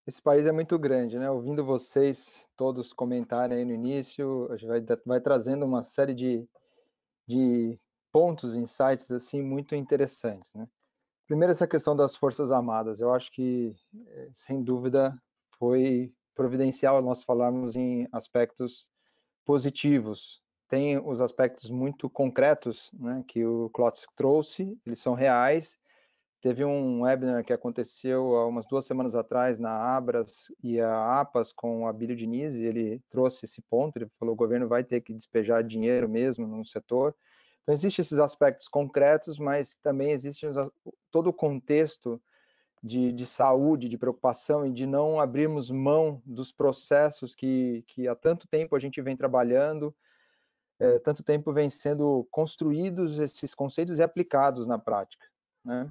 Esse país é muito grande, né? Ouvindo vocês todos comentarem aí no início, a gente vai trazendo uma série de pontos, insights assim muito interessantes, né? Primeiro, essa questão das Forças Armadas. Eu acho que, sem dúvida, foi providencial nós falarmos em aspectos positivos. Tem os aspectos muito concretos, né, que o Klotz trouxe, eles são reais. Teve um webinar que aconteceu há umas 2 semanas atrás na Abras e a APAS com o Abílio Diniz, e ele trouxe esse ponto, ele falou que o governo vai ter que despejar dinheiro mesmo no setor. Então, existem esses aspectos concretos, mas também existe todo o contexto de saúde, de preocupação e de não abrirmos mão dos processos que há tanto tempo a gente vem trabalhando, tanto tempo vem sendo construídos esses conceitos e aplicados na prática, né?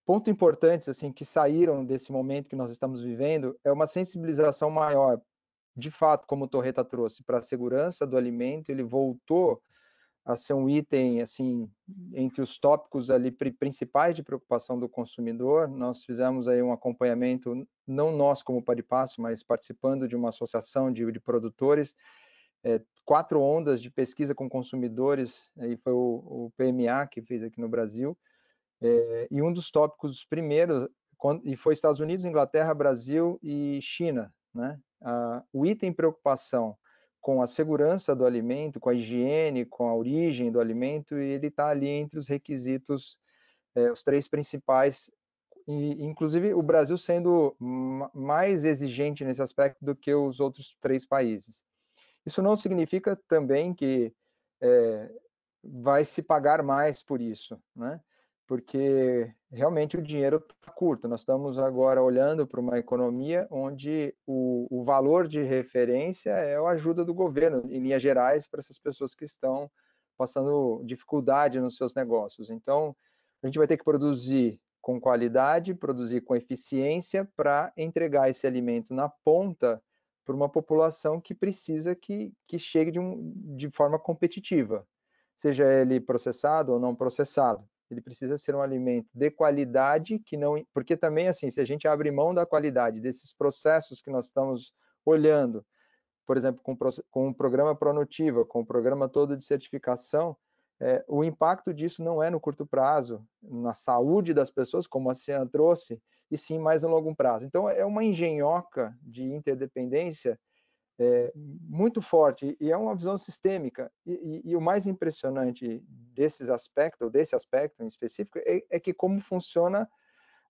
Ponto importantes assim que saíram desse momento que nós estamos vivendo é uma sensibilização maior de fato, como o Torreta trouxe, para a segurança do alimento, ele voltou a ser um item, assim, entre os tópicos ali principais de preocupação do consumidor. Nós fizemos aí um acompanhamento, não nós como Paripasso, mas participando de uma associação de produtores, 4 ondas de pesquisa com consumidores, aí foi o PMA que fez aqui no Brasil, e um dos tópicos primeiros, e foi Estados Unidos, Inglaterra, Brasil e China, né? O item preocupação com a segurança do alimento, com a higiene, com a origem do alimento, e ele está ali entre os requisitos, os 3 principais, e inclusive o Brasil sendo mais exigente nesse aspecto do que os outros 3 países. Isso não significa também que vai se pagar mais por isso, né? Porque realmente o dinheiro está curto. Nós estamos agora olhando para uma economia onde o valor de referência é a ajuda do governo, em linhas gerais, para essas pessoas que estão passando dificuldade nos seus negócios. Então, a gente vai ter que produzir com qualidade, produzir com eficiência para entregar esse alimento na ponta para uma população que precisa que chegue de forma competitiva, seja ele processado ou não processado. Ele precisa ser um alimento de qualidade, que não, porque também, assim, se a gente abre mão da qualidade desses processos que nós estamos olhando, por exemplo, com o programa Pronutiva, com o programa todo de certificação, o impacto disso não é no curto prazo, na saúde das pessoas, como a Cian trouxe, e sim mais no longo prazo. Então, é uma engenhoca de interdependência muito forte, e é uma visão sistêmica. E o mais impressionante desse aspecto em específico, é que como funciona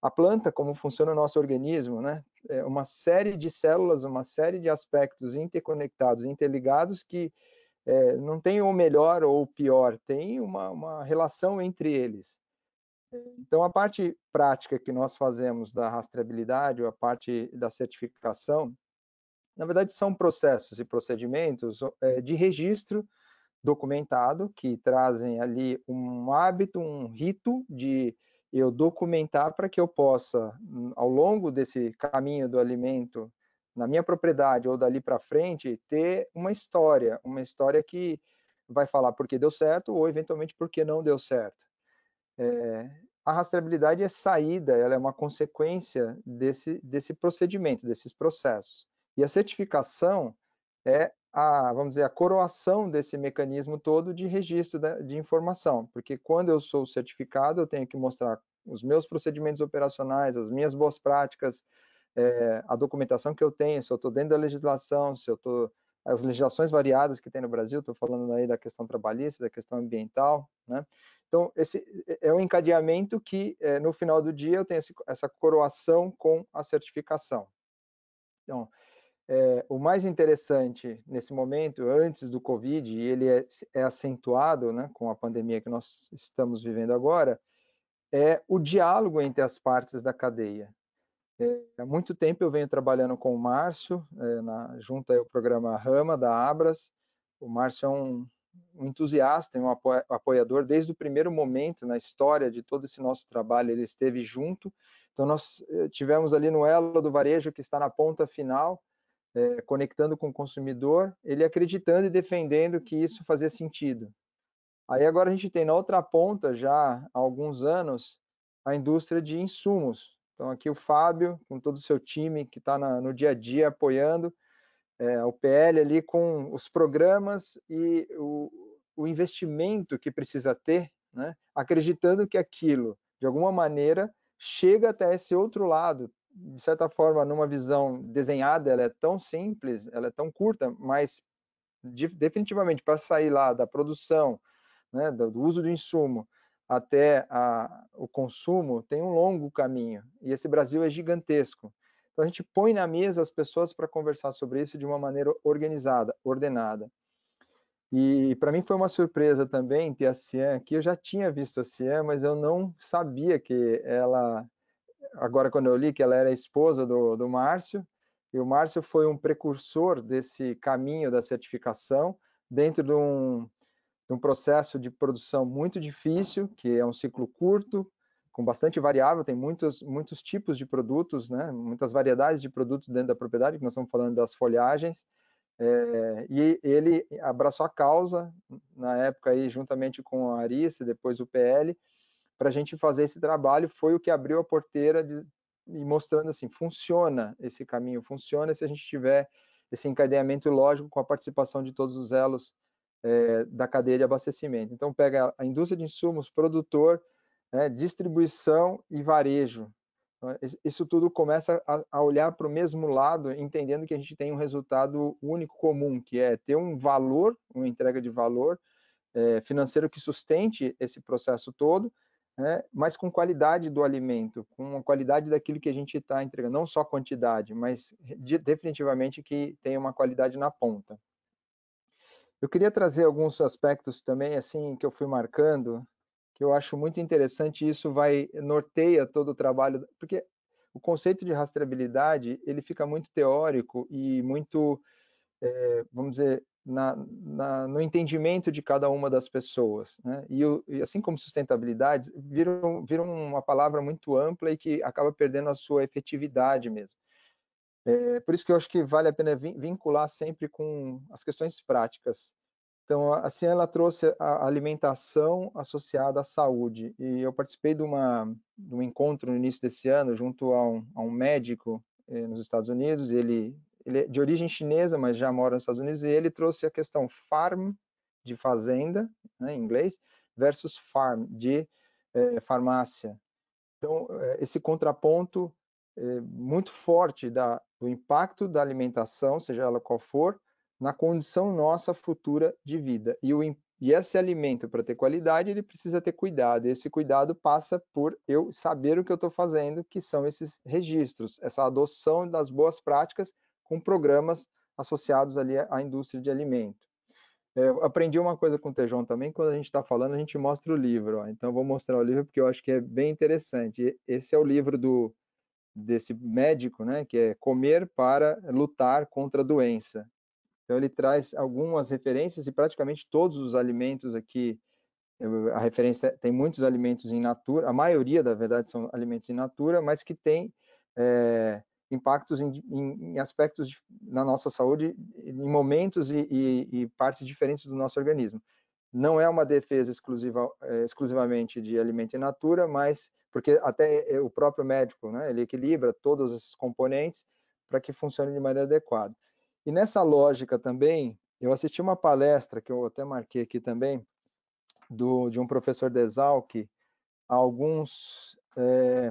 a planta, como funciona o nosso organismo, né? Uma série de células, uma série de aspectos interconectados, interligados, que não tem o melhor ou o pior, tem uma relação entre eles. Então, a parte prática que nós fazemos da rastreabilidade, ou a parte da certificação, na verdade, são processos e procedimentos de registro documentado, que trazem ali um hábito, um rito de eu documentar para que eu possa, ao longo desse caminho do alimento, na minha propriedade ou dali para frente, ter uma história que vai falar porque deu certo ou, eventualmente, porque não deu certo. A rastreabilidade é saída, ela é uma consequência desse procedimento, desses processos. E a certificação é vamos dizer, a coroação desse mecanismo todo de registro de informação, porque quando eu sou certificado, eu tenho que mostrar os meus procedimentos operacionais, as minhas boas práticas, a documentação que eu tenho, se eu estou dentro da legislação, se eu estou... As legislações variadas que tem no Brasil, estou falando aí da questão trabalhista, da questão ambiental, né? Então, esse é um encadeamento que, no final do dia, eu tenho essa coroação com a certificação. Então, o mais interessante nesse momento, antes do Covid, e ele é acentuado, né, com a pandemia que nós estamos vivendo agora, é o diálogo entre as partes da cadeia. Há muito tempo eu venho trabalhando com o Márcio, junto ao programa Rama, da Abras. O Márcio é um entusiasta, um apoiador desde o primeiro momento na história de todo esse nosso trabalho, ele esteve junto. Então, nós tivemos ali no elo do varejo, que está na ponta final, conectando com o consumidor, ele acreditando e defendendo que isso fazia sentido. Aí agora a gente tem na outra ponta, já há alguns anos, a indústria de insumos. Então aqui o Fábio, com todo o seu time que está no dia a dia apoiando, o PL ali com os programas e o investimento que precisa ter, né? Acreditando que aquilo, de alguma maneira, chega até esse outro lado. De certa forma, numa visão desenhada, ela é tão simples, ela é tão curta, mas definitivamente para sair lá da produção, né, do uso do insumo até o consumo, tem um longo caminho, e esse Brasil é gigantesco. Então a gente põe na mesa as pessoas para conversar sobre isso de uma maneira organizada, ordenada. E para mim foi uma surpresa também ter a Cian aqui. Eu já tinha visto a Cian, mas eu não sabia que ela, agora quando eu li que ela era a esposa do Márcio, e o Márcio foi um precursor desse caminho da certificação, dentro de um processo de produção muito difícil, que é um ciclo curto, com bastante variável, tem muitos tipos de produtos, né? Muitas variedades de produtos dentro da propriedade, que nós estamos falando das folhagens, e ele abraçou a causa, na época, aí, juntamente com a Arista, depois o PL, para a gente fazer esse trabalho, foi o que abriu a porteira e mostrando assim, funciona esse caminho, funciona se a gente tiver esse encadeamento lógico com a participação de todos os elos da cadeia de abastecimento. Então, pega a indústria de insumos, produtor, distribuição e varejo. Isso tudo começa a olhar para o mesmo lado, entendendo que a gente tem um resultado único comum, que é ter um valor, uma entrega de valor financeiro que sustente esse processo todo, mas com qualidade do alimento, com a qualidade daquilo que a gente está entregando, não só quantidade, mas definitivamente que tem uma qualidade na ponta. Eu queria trazer alguns aspectos também, assim, que eu fui marcando, que eu acho muito interessante, e isso norteia todo o trabalho, porque o conceito de rastreabilidade, ele fica muito teórico e muito, vamos dizer, no entendimento de cada uma das pessoas, né? E assim como sustentabilidade, viram uma palavra muito ampla e que acaba perdendo a sua efetividade mesmo. Por isso que eu acho que vale a pena vincular sempre com as questões práticas. Então, assim, ela trouxe a alimentação associada à saúde. E eu participei de um encontro no início desse ano, junto a um médico nos Estados Unidos. Ele é de origem chinesa, mas já mora nos Estados Unidos, e ele trouxe a questão farm, de fazenda, né, em inglês, versus farm, de farmácia. Então, esse contraponto muito forte do impacto da alimentação, seja ela qual for, na condição nossa futura de vida. E esse alimento, para ter qualidade, ele precisa ter cuidado. E esse cuidado passa por eu saber o que eu estou fazendo, que são esses registros, essa adoção das boas práticas com programas associados ali à indústria de alimento. Eu aprendi uma coisa com o Tejon também, quando a gente está falando, a gente mostra o livro. Ó. Então, eu vou mostrar o livro porque eu acho que é bem interessante. Esse é o livro desse médico, né, que é Comer para Lutar contra a Doença. Então, ele traz algumas referências e praticamente todos os alimentos aqui, a referência tem muitos alimentos in natura, a maioria, na verdade, são alimentos in natura, mas que tem impactos em aspectos na nossa saúde, em momentos e partes diferentes do nosso organismo. Não é uma defesa exclusivamente de alimento in natura, mas porque até o próprio médico, né, ele equilibra todos esses componentes para que funcione de maneira adequada. E nessa lógica também, eu assisti uma palestra, que eu até marquei aqui também, de um professor da Exalc, há alguns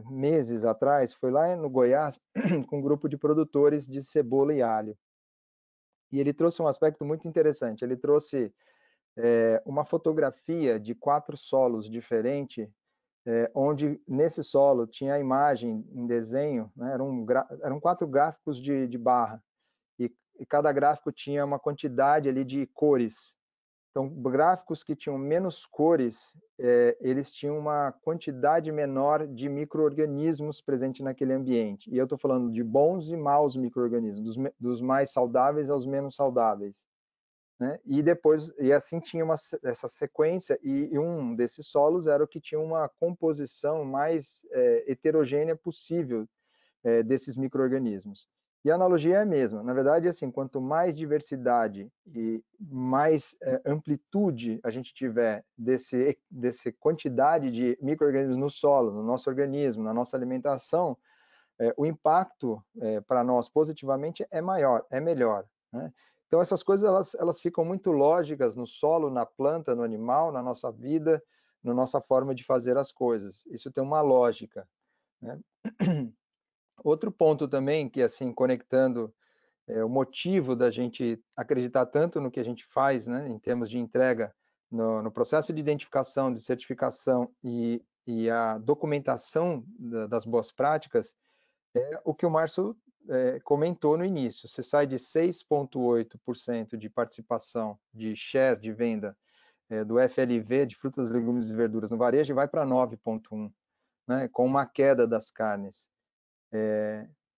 meses atrás, foi lá no Goiás, com um grupo de produtores de cebola e alho. E ele trouxe um aspecto muito interessante, ele trouxe uma fotografia de 4 solos diferentes, onde nesse solo tinha a imagem em desenho, né, eram 4 gráficos de barra, e cada gráfico tinha uma quantidade ali de cores. Então, gráficos que tinham menos cores, eles tinham uma quantidade menor de micro-organismos presentes naquele ambiente. E eu estou falando de bons e maus micro-organismos, dos mais saudáveis aos menos saudáveis. Né? E assim tinha essa sequência, e um desses solos era o que tinha uma composição mais heterogênea possível desses micro-organismos. E a analogia é a mesma. Na verdade, assim, quanto mais diversidade e mais amplitude a gente tiver desse quantidade de micro-organismos no solo, no nosso organismo, na nossa alimentação, o impacto para nós positivamente é maior, é melhor. Né? Então, essas coisas elas ficam muito lógicas no solo, na planta, no animal, na nossa vida, na nossa forma de fazer as coisas. Isso tem uma lógica. Né? Outro ponto também, que assim, conectando o motivo da gente acreditar tanto no que a gente faz, né, em termos de entrega, no processo de identificação, de certificação e a documentação das boas práticas, é o que o Márcio comentou no início. Você sai de 6,8% de participação de share de venda do FLV, de frutas, legumes e verduras no varejo, e vai para 9,1%, né, com uma queda das carnes.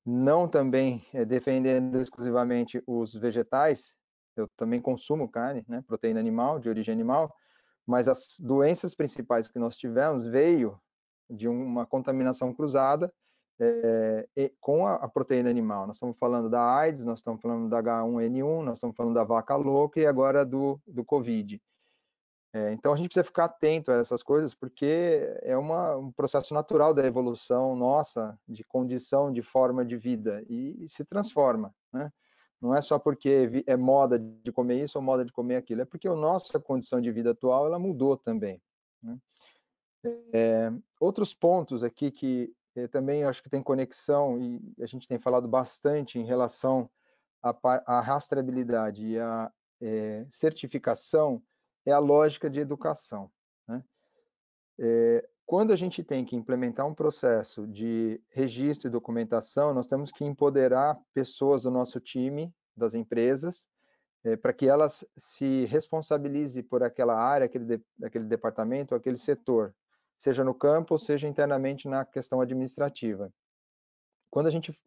Não também defendendo exclusivamente os vegetais, eu também consumo carne, né, proteína animal, de origem animal, mas as doenças principais que nós tivemos veio de uma contaminação cruzada com a proteína animal. Nós estamos falando da AIDS, nós estamos falando da H1N1, nós estamos falando da vaca louca e agora do Covid. Então, a gente precisa ficar atento a essas coisas, porque é um processo natural da evolução nossa, de condição, de forma de vida, e se transforma, né? Não é só porque é moda de comer isso ou moda de comer aquilo, é porque a nossa condição de vida atual, ela mudou também, né? Outros pontos aqui que também eu acho que tem conexão, e a gente tem falado bastante em relação à rastreabilidade e à certificação, é a lógica de educação, né? Quando a gente tem que implementar um processo de registro e documentação, nós temos que empoderar pessoas do nosso time, das empresas, para que elas se responsabilizem por aquela área, aquele departamento, aquele setor, seja no campo ou seja internamente na questão administrativa. Quando a gente,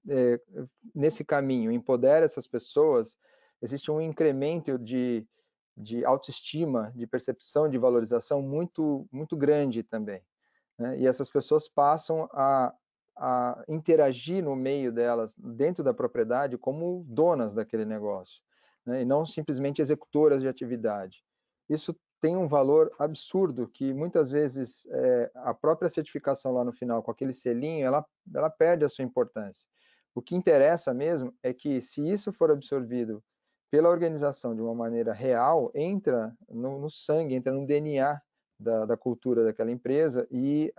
nesse caminho, empodera essas pessoas, existe um incremento de autoestima, de percepção, de valorização muito, muito grande também, né? E essas pessoas passam a interagir no meio delas, dentro da propriedade, como donas daquele negócio, né? E não simplesmente executoras de atividade. Isso tem um valor absurdo que muitas vezes a própria certificação lá no final, com aquele selinho, ela perde a sua importância. O que interessa mesmo é que, se isso for absorvido pela organização de uma maneira real, entra no sangue, entra no DNA da cultura daquela empresa e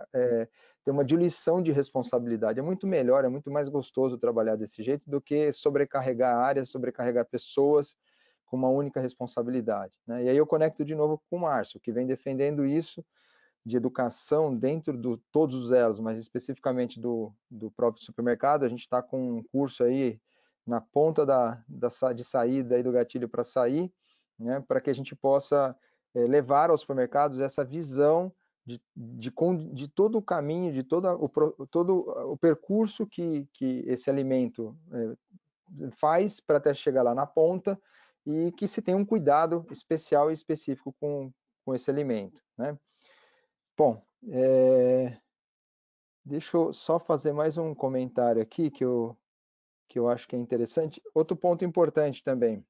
tem uma diluição de responsabilidade. É muito melhor, é muito mais gostoso trabalhar desse jeito do que sobrecarregar áreas, sobrecarregar pessoas com uma única responsabilidade, né? E aí eu conecto de novo com o Márcio, que vem defendendo isso de educação dentro de todos os elos, mas especificamente do próprio supermercado. A gente está com um curso aí na ponta de saída aí do gatilho para sair, né, para que a gente possa levar aos supermercados essa visão de todo o caminho, de todo o percurso que esse alimento faz para até chegar lá na ponta, e que se tem um cuidado especial e específico com esse alimento, né? Bom, deixa eu só fazer mais um comentário aqui que eu acho que é interessante. Outro ponto importante também,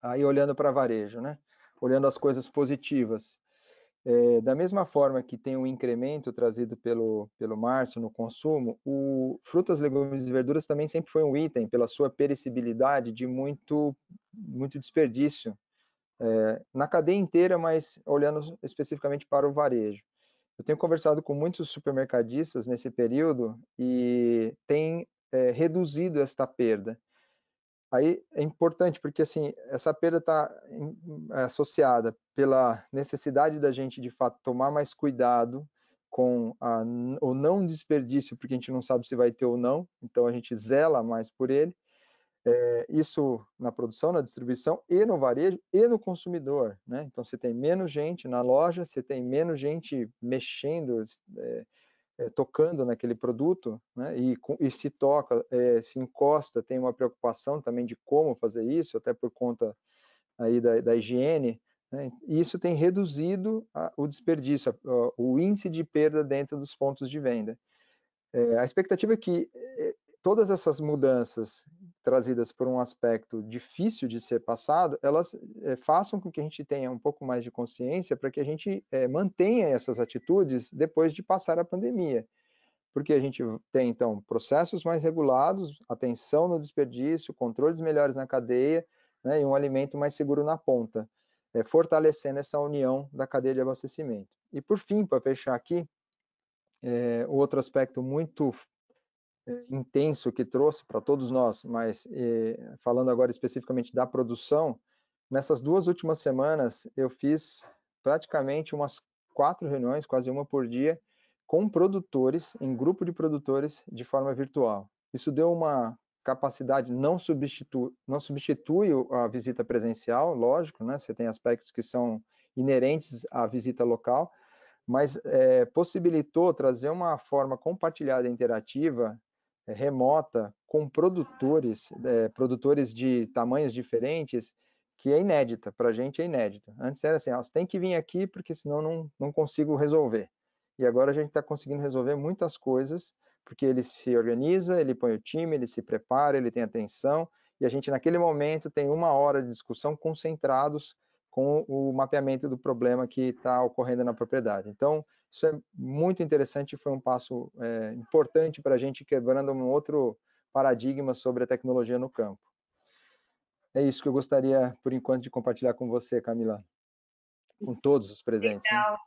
aí olhando para varejo, né? Olhando as coisas positivas. Da mesma forma que tem um incremento trazido pelo Márcio no consumo, frutas, legumes e verduras também sempre foi um item, pela sua perecibilidade, de muito desperdício na cadeia inteira, mas olhando especificamente para o varejo. Eu tenho conversado com muitos supermercadistas nesse período e tem reduzido esta perda. Aí é importante, porque assim, essa perda está associada pela necessidade da gente, de fato, tomar mais cuidado com o não desperdício, porque a gente não sabe se vai ter ou não, então a gente zela mais por ele. Isso na produção, na distribuição e no varejo e no consumidor, né? Então, você tem menos gente na loja, você tem menos gente mexendo, tocando naquele produto, né? E se toca, se encosta, tem uma preocupação também de como fazer isso, até por conta aí da higiene, né? E isso tem reduzido o desperdício, o índice de perda dentro dos pontos de venda. A expectativa é que todas essas mudanças trazidas por um aspecto difícil de ser passado, elas façam com que a gente tenha um pouco mais de consciência para que a gente mantenha essas atitudes depois de passar a pandemia. Porque a gente tem, então, processos mais regulados, atenção no desperdício, controles melhores na cadeia, né, e um alimento mais seguro na ponta, fortalecendo essa união da cadeia de abastecimento. E, por fim, para fechar aqui, o outro aspecto muito intenso que trouxe para todos nós, mas falando agora especificamente da produção, nessas 2 últimas semanas eu fiz praticamente umas 4 reuniões, quase uma por dia, com produtores, em grupo de produtores, de forma virtual. Isso deu uma capacidade, não substitui a visita presencial, lógico, né? Você tem aspectos que são inerentes à visita local, mas possibilitou trazer uma forma compartilhada e interativa, remota, com produtores de tamanhos diferentes, que é inédita, para a gente é inédita. Antes era assim, você tem que vir aqui porque senão não consigo resolver. e agora a gente está conseguindo resolver muitas coisas, porque ele se organiza, ele põe o time, ele se prepara, ele tem atenção, e a gente naquele momento tem 1 hora de discussão concentrados com o mapeamento do problema que está ocorrendo na propriedade. Então, isso é muito interessante e foi um passo importante para a gente, quebrando um outro paradigma sobre a tecnologia no campo. É isso que eu gostaria, por enquanto, de compartilhar com você, Camila, com todos os presentes. Legal. Né?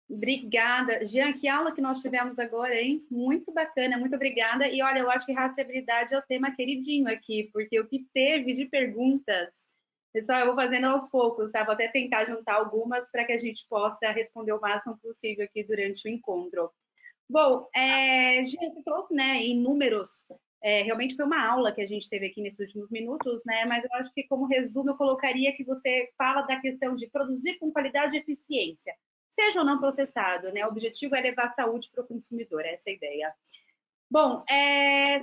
Obrigada. Jean, que aula que nós tivemos agora, hein? Muito bacana, muito obrigada. E olha, eu acho que rastreabilidade é o tema queridinho aqui, porque o que teve de perguntas, pessoal, eu vou fazendo aos poucos, tá? Vou até tentar juntar algumas para que a gente possa responder o máximo possível aqui durante o encontro. Bom, Jean, você trouxe, né, em números, realmente foi uma aula que a gente teve aqui nesses últimos minutos, né? Mas eu acho que como resumo eu colocaria que você fala da questão de produzir com qualidade e eficiência, seja ou não processado, né? O objetivo é levar saúde para o consumidor, essa é a ideia. Bom,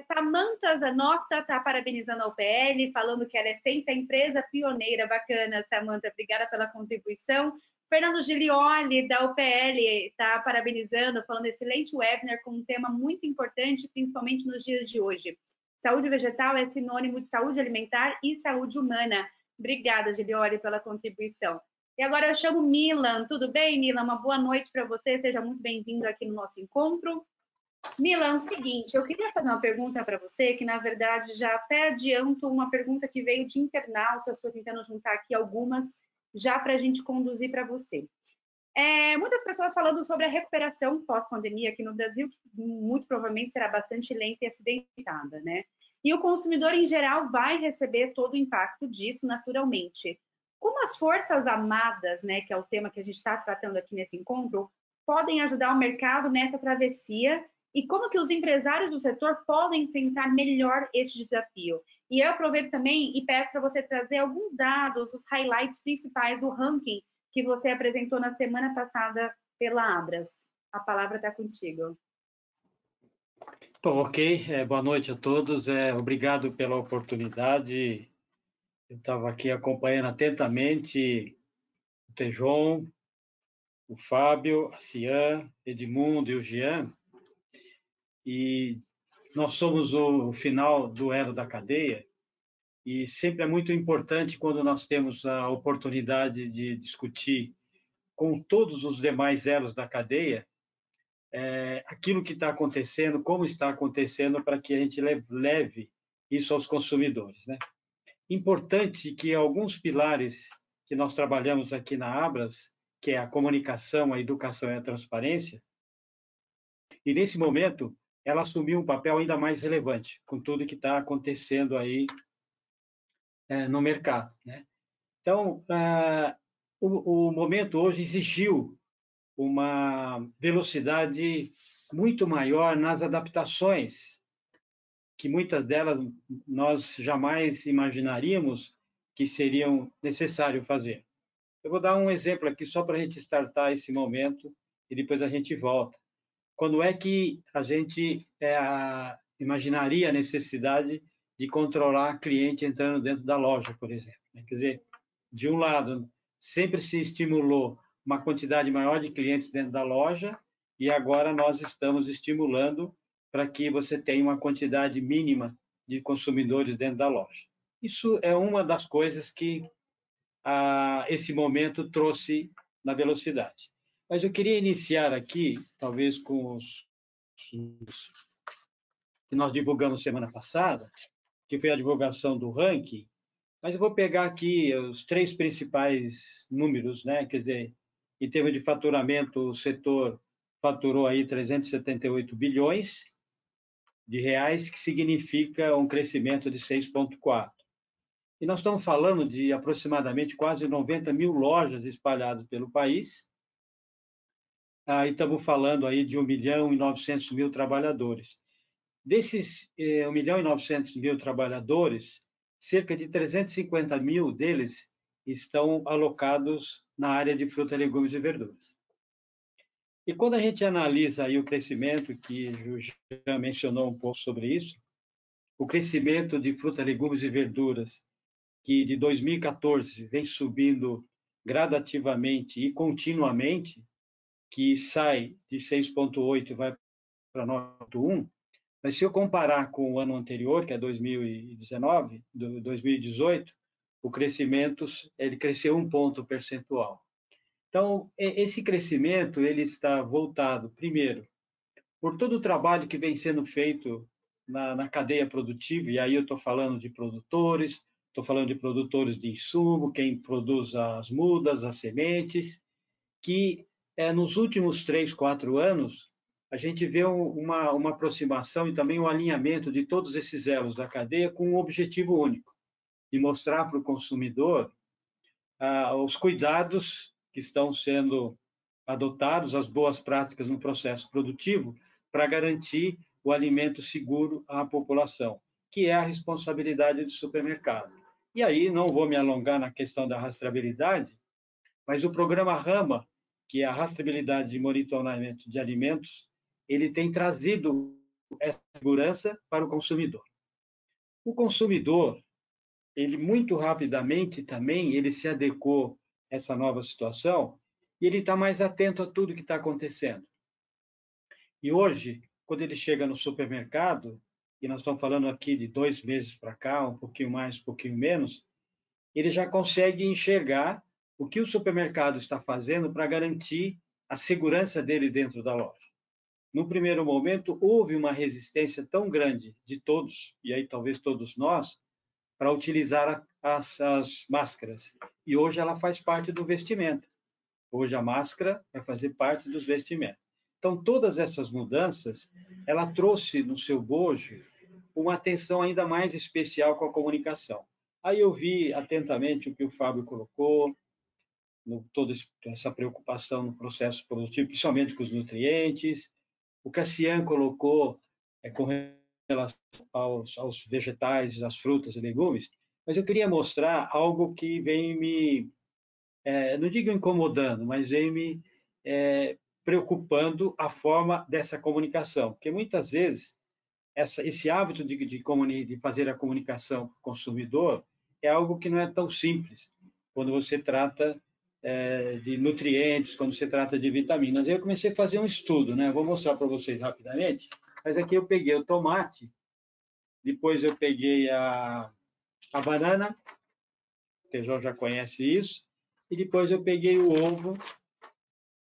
Samantha Zanota está parabenizando a UPL, falando que ela é sempre a empresa pioneira. Bacana, Samantha, obrigada pela contribuição. Fernando Gilioli, da UPL, está parabenizando, falando excelente webinar com um tema muito importante, principalmente nos dias de hoje. Saúde vegetal é sinônimo de saúde alimentar e saúde humana. Obrigada, Gilioli, pela contribuição. E agora eu chamo Milan. Tudo bem, Milan? Uma boa noite para você. Seja muito bem-vindo aqui no nosso encontro. Milan, é o seguinte, eu queria fazer uma pergunta para você, que na verdade já até adianto uma pergunta que veio de internauta, estou tentando juntar aqui algumas, já para a gente conduzir para você. Muitas pessoas falando sobre a recuperação pós-pandemia aqui no Brasil, que muito provavelmente será bastante lenta e acidentada, né? E o consumidor, em geral, vai receber todo o impacto disso naturalmente. Como as forças armadas, né, que é o tema que a gente está tratando aqui nesse encontro, podem ajudar o mercado nessa travessia e como que os empresários do setor podem enfrentar melhor este desafio? E eu aproveito também e peço para você trazer alguns dados, os highlights principais do ranking que você apresentou na semana passada pela Abras. A palavra está contigo. Bom, ok. Boa noite a todos. Obrigado pela oportunidade. Eu estava aqui acompanhando atentamente o Tejon, o Fábio, a Cian, Edmundo e o Jean. E nós somos o final do elo da cadeia e sempre é muito importante quando nós temos a oportunidade de discutir com todos os demais elos da cadeia aquilo que está acontecendo, como está acontecendo, para que a gente leve isso aos consumidores, né? Importante que alguns pilares que nós trabalhamos aqui na Abras, que é a comunicação, a educação e a transparência, e nesse momento ela assumiu um papel ainda mais relevante com tudo que está acontecendo aí no mercado, né? Então, o momento hoje exigiu uma velocidade muito maior nas adaptações, que muitas delas nós jamais imaginaríamos que seriam necessário fazer. Eu vou dar um exemplo aqui só para a gente startar esse momento e depois a gente volta. Quando é que a gente imaginaria a necessidade de controlar cliente entrando dentro da loja, por exemplo? Quer dizer, de um lado, sempre se estimulou uma quantidade maior de clientes dentro da loja e agora nós estamos estimulando para que você tenha uma quantidade mínima de consumidores dentro da loja. Isso é uma das coisas que esse momento trouxe na velocidade. Mas eu queria iniciar aqui, talvez com os que nós divulgamos semana passada, que foi a divulgação do ranking, mas eu vou pegar aqui os 3 principais números, né? Quer dizer, em termos de faturamento, o setor faturou aí 378 bilhões de reais, que significa um crescimento de 6,4%. E nós estamos falando de aproximadamente quase 90 mil lojas espalhadas pelo país, e estamos falando aí de 1.900.000 trabalhadores. Desses 1.900.000 trabalhadores, cerca de 350 mil deles estão alocados na área de frutas, legumes e verduras. E quando a gente analisa aí o crescimento, que o Jean mencionou um pouco sobre isso, o crescimento de frutas, legumes e verduras, que de 2014 vem subindo gradativamente e continuamente, que sai de 6,8 e vai para 9,1, mas se eu comparar com o ano anterior, que é 2019, 2018, o crescimento, ele cresceu 1 ponto percentual. Então, esse crescimento ele está voltado, primeiro, por todo o trabalho que vem sendo feito na cadeia produtiva, e aí eu estou falando de produtores, estou falando de produtores de insumo, quem produz as mudas, as sementes, que nos últimos 3, 4 anos, a gente vê uma aproximação e também um alinhamento de todos esses elos da cadeia com um objetivo único, de mostrar para o consumidor os cuidados que estão sendo adotados, as boas práticas no processo produtivo, para garantir o alimento seguro à população, que é a responsabilidade do supermercado. E aí, não vou me alongar na questão da rastreabilidade, mas o programa RAMA, que é a rastreabilidade de monitoramento de alimentos, ele tem trazido essa segurança para o consumidor. O consumidor, ele muito rapidamente também, ele se adequou a essa nova situação e ele está mais atento a tudo que está acontecendo. E hoje, quando ele chega no supermercado, e nós estamos falando aqui de 2 meses para cá, um pouquinho mais, um pouquinho menos, ele já consegue enxergar o que o supermercado está fazendo para garantir a segurança dele dentro da loja. No primeiro momento, houve uma resistência tão grande de todos, e aí talvez todos nós, para utilizar as máscaras. E hoje ela faz parte do vestimento. Hoje a máscara vai fazer parte dos vestimentos. Então, todas essas mudanças, ela trouxe no seu bojo uma atenção ainda mais especial com a comunicação. Aí eu vi atentamente o que o Fábio colocou, toda essa preocupação no processo produtivo, principalmente com os nutrientes. O Cassian colocou com relação aos vegetais, às frutas e legumes, mas eu queria mostrar algo que vem me, não digo incomodando, mas vem me preocupando a forma dessa comunicação, porque muitas vezes esse hábito de fazer a comunicação com o consumidor é algo que não é tão simples quando você trata de nutrientes, quando se trata de vitaminas. Eu comecei a fazer um estudo, né? Vou mostrar para vocês rapidamente, mas aqui eu peguei o tomate, depois eu peguei a banana, o Tejão já conhece isso, e depois eu peguei o ovo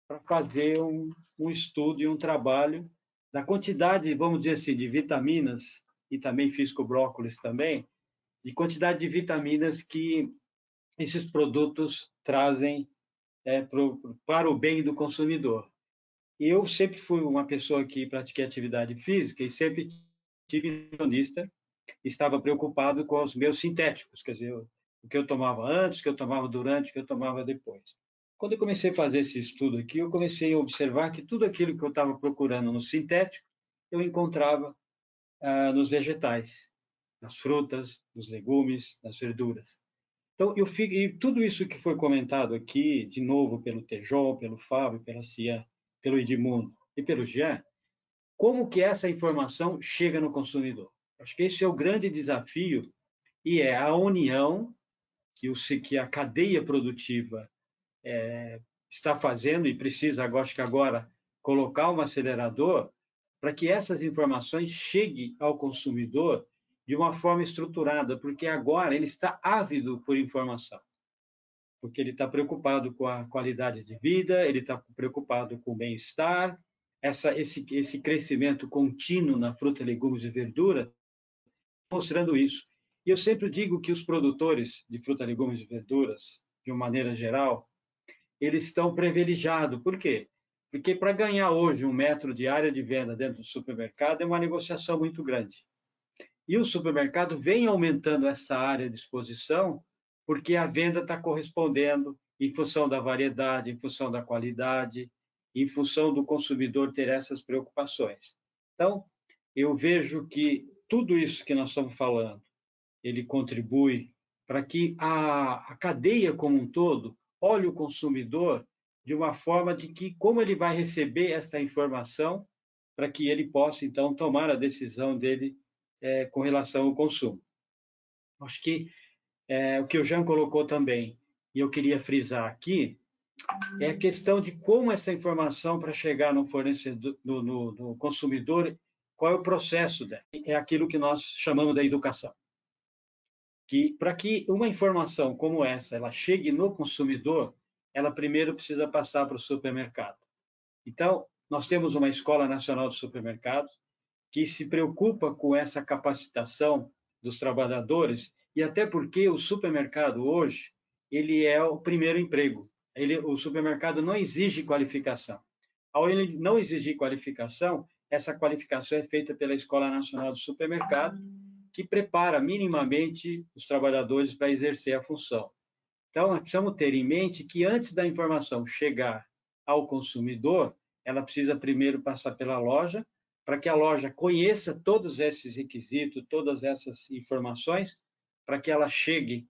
para fazer um estudo e um trabalho da quantidade, vamos dizer assim, de vitaminas, e também fiz com o brócolis também, de quantidade de vitaminas que esses produtos trazem para o bem do consumidor. E eu sempre fui uma pessoa que pratiquei atividade física e sempre tive nutricionista, estava preocupado com os meus sintéticos, quer dizer, o que eu tomava antes, o que eu tomava durante, o que eu tomava depois. Quando eu comecei a fazer esse estudo aqui, eu comecei a observar que tudo aquilo que eu estava procurando no sintético, eu encontrava nos vegetais, nas frutas, nos legumes, nas verduras. Então, e tudo isso que foi comentado aqui, de novo, pelo Tejon, pelo Fábio, pela Cia, pelo Edmundo e pelo Jean, como que essa informação chega no consumidor? Acho que esse é o grande desafio e é a união que a cadeia produtiva está fazendo e precisa, acho que agora, colocar um acelerador para que essas informações cheguem ao consumidor de uma forma estruturada, porque agora ele está ávido por informação, porque ele está preocupado com a qualidade de vida, ele está preocupado com o bem-estar, esse crescimento contínuo na fruta, legumes e verdura, mostrando isso. E eu sempre digo que os produtores de fruta, legumes e verduras, de uma maneira geral, eles estão privilegiados. Por quê? Porque para ganhar hoje 1 metro de área de venda dentro do supermercado é uma negociação muito grande. E o supermercado vem aumentando essa área de exposição porque a venda está correspondendo em função da variedade, em função da qualidade, em função do consumidor ter essas preocupações. Então, eu vejo que tudo isso que nós estamos falando, ele contribui para que a cadeia como um todo olhe o consumidor de uma forma de que como ele vai receber esta informação para que ele possa, então, tomar a decisão dele com relação ao consumo. Acho que o que o Jean colocou também, e eu queria frisar aqui, é a questão de como essa informação para chegar no fornecedor, no consumidor, qual é o processo dela. É aquilo que nós chamamos da educação. Que para que uma informação como essa ela chegue no consumidor, ela primeiro precisa passar para o supermercado. Então, nós temos uma Escola Nacional de Supermercados que se preocupa com essa capacitação dos trabalhadores, e até porque o supermercado hoje, ele é o primeiro emprego. O supermercado não exige qualificação. Ao ele não exigir qualificação, essa qualificação é feita pela Escola Nacional do Supermercado, que prepara minimamente os trabalhadores para exercer a função. Então, nós precisamos ter em mente que antes da informação chegar ao consumidor, ela precisa primeiro passar pela loja, para que a loja conheça todos esses requisitos, todas essas informações, para que ela chegue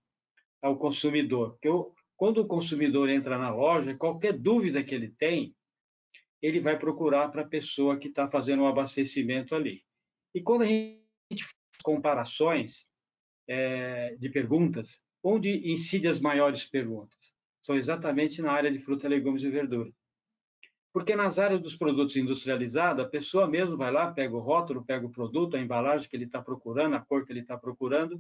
ao consumidor. Porque quando o consumidor entra na loja, qualquer dúvida que ele tem, ele vai procurar para a pessoa que está fazendo o abastecimento ali. E quando a gente faz comparações de perguntas, onde incidem as maiores perguntas? São exatamente na área de fruta, legumes e verdura. Porque nas áreas dos produtos industrializados, a pessoa mesmo vai lá, pega o rótulo, pega o produto, a embalagem que ele está procurando, a cor que ele está procurando,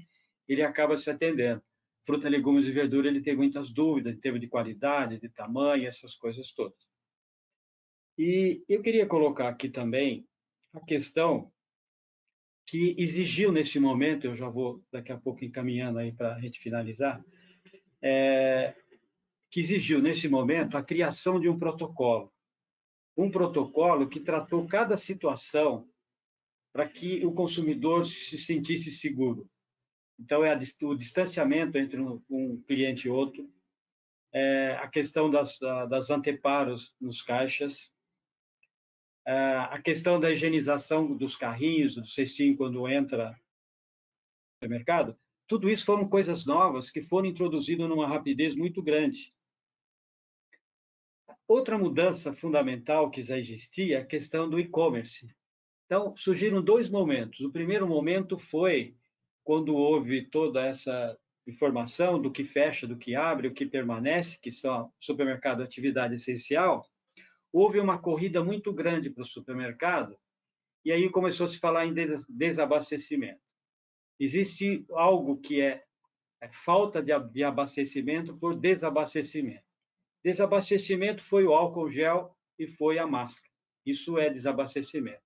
ele acaba se atendendo. Fruta, legumes e verdura, ele tem muitas dúvidas, em termos de qualidade, de tamanho, essas coisas todas. E eu queria colocar aqui também a questão que exigiu nesse momento, eu já vou daqui a pouco encaminhando aí para a gente finalizar, que exigiu nesse momento a criação de um protocolo que tratou cada situação para que o consumidor se sentisse seguro. Então, o distanciamento entre um cliente e outro, a questão das anteparos nos caixas, a questão da higienização dos carrinhos, do cestinho quando entra no supermercado, tudo isso foram coisas novas que foram introduzidas numa rapidez muito grande. Outra mudança fundamental que já existia é a questão do e-commerce. Então, surgiram dois momentos. O primeiro momento foi quando houve toda essa informação do que fecha, do que abre, o que permanece, que são supermercado atividade essencial. Houve uma corrida muito grande para o supermercado, e aí começou a se falar em desabastecimento. Existe algo que é falta de abastecimento por desabastecimento. Desabastecimento foi o álcool gel e foi a máscara. Isso é desabastecimento.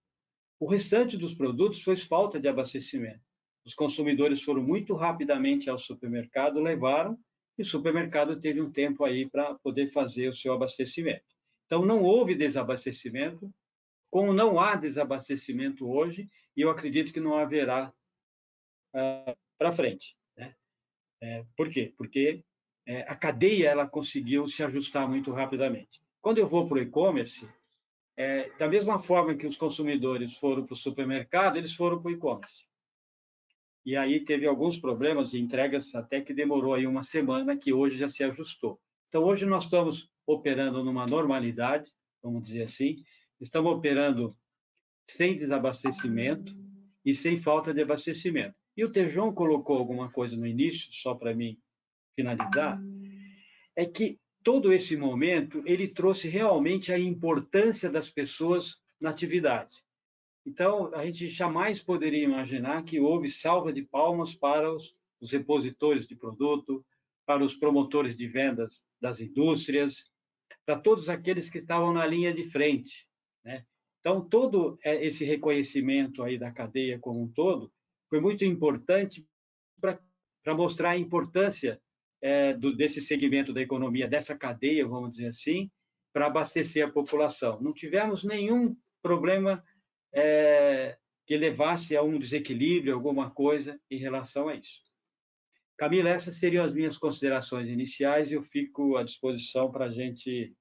O restante dos produtos foi falta de abastecimento. Os consumidores foram muito rapidamente ao supermercado, levaram, e o supermercado teve um tempo aí para poder fazer o seu abastecimento. Então, não houve desabastecimento, como não há desabastecimento hoje, e eu acredito que não haverá para frente. Né? Por quê? Porque a cadeia ela conseguiu se ajustar muito rapidamente. Quando eu vou para o e-commerce, da mesma forma que os consumidores foram para o supermercado, eles foram para o e-commerce. E aí teve alguns problemas de entregas, até que demorou aí uma semana, que hoje já se ajustou. Então, hoje nós estamos operando numa normalidade, vamos dizer assim, estamos operando sem desabastecimento e sem falta de abastecimento. E o Tejon colocou alguma coisa no início, só para mim finalizar, é que todo esse momento ele trouxe realmente a importância das pessoas na atividade. Então, a gente jamais poderia imaginar que houve salva de palmas para os repositores de produto, para os promotores de vendas das indústrias, para todos aqueles que estavam na linha de frente, né? Então, todo esse reconhecimento aí da cadeia como um todo foi muito importante para mostrar a importância desse segmento da economia, dessa cadeia, vamos dizer assim, para abastecer a população. Não tivemos nenhum problema que levasse a um desequilíbrio, alguma coisa em relação a isso. Camila, essas seriam as minhas considerações iniciais e eu fico à disposição para a gente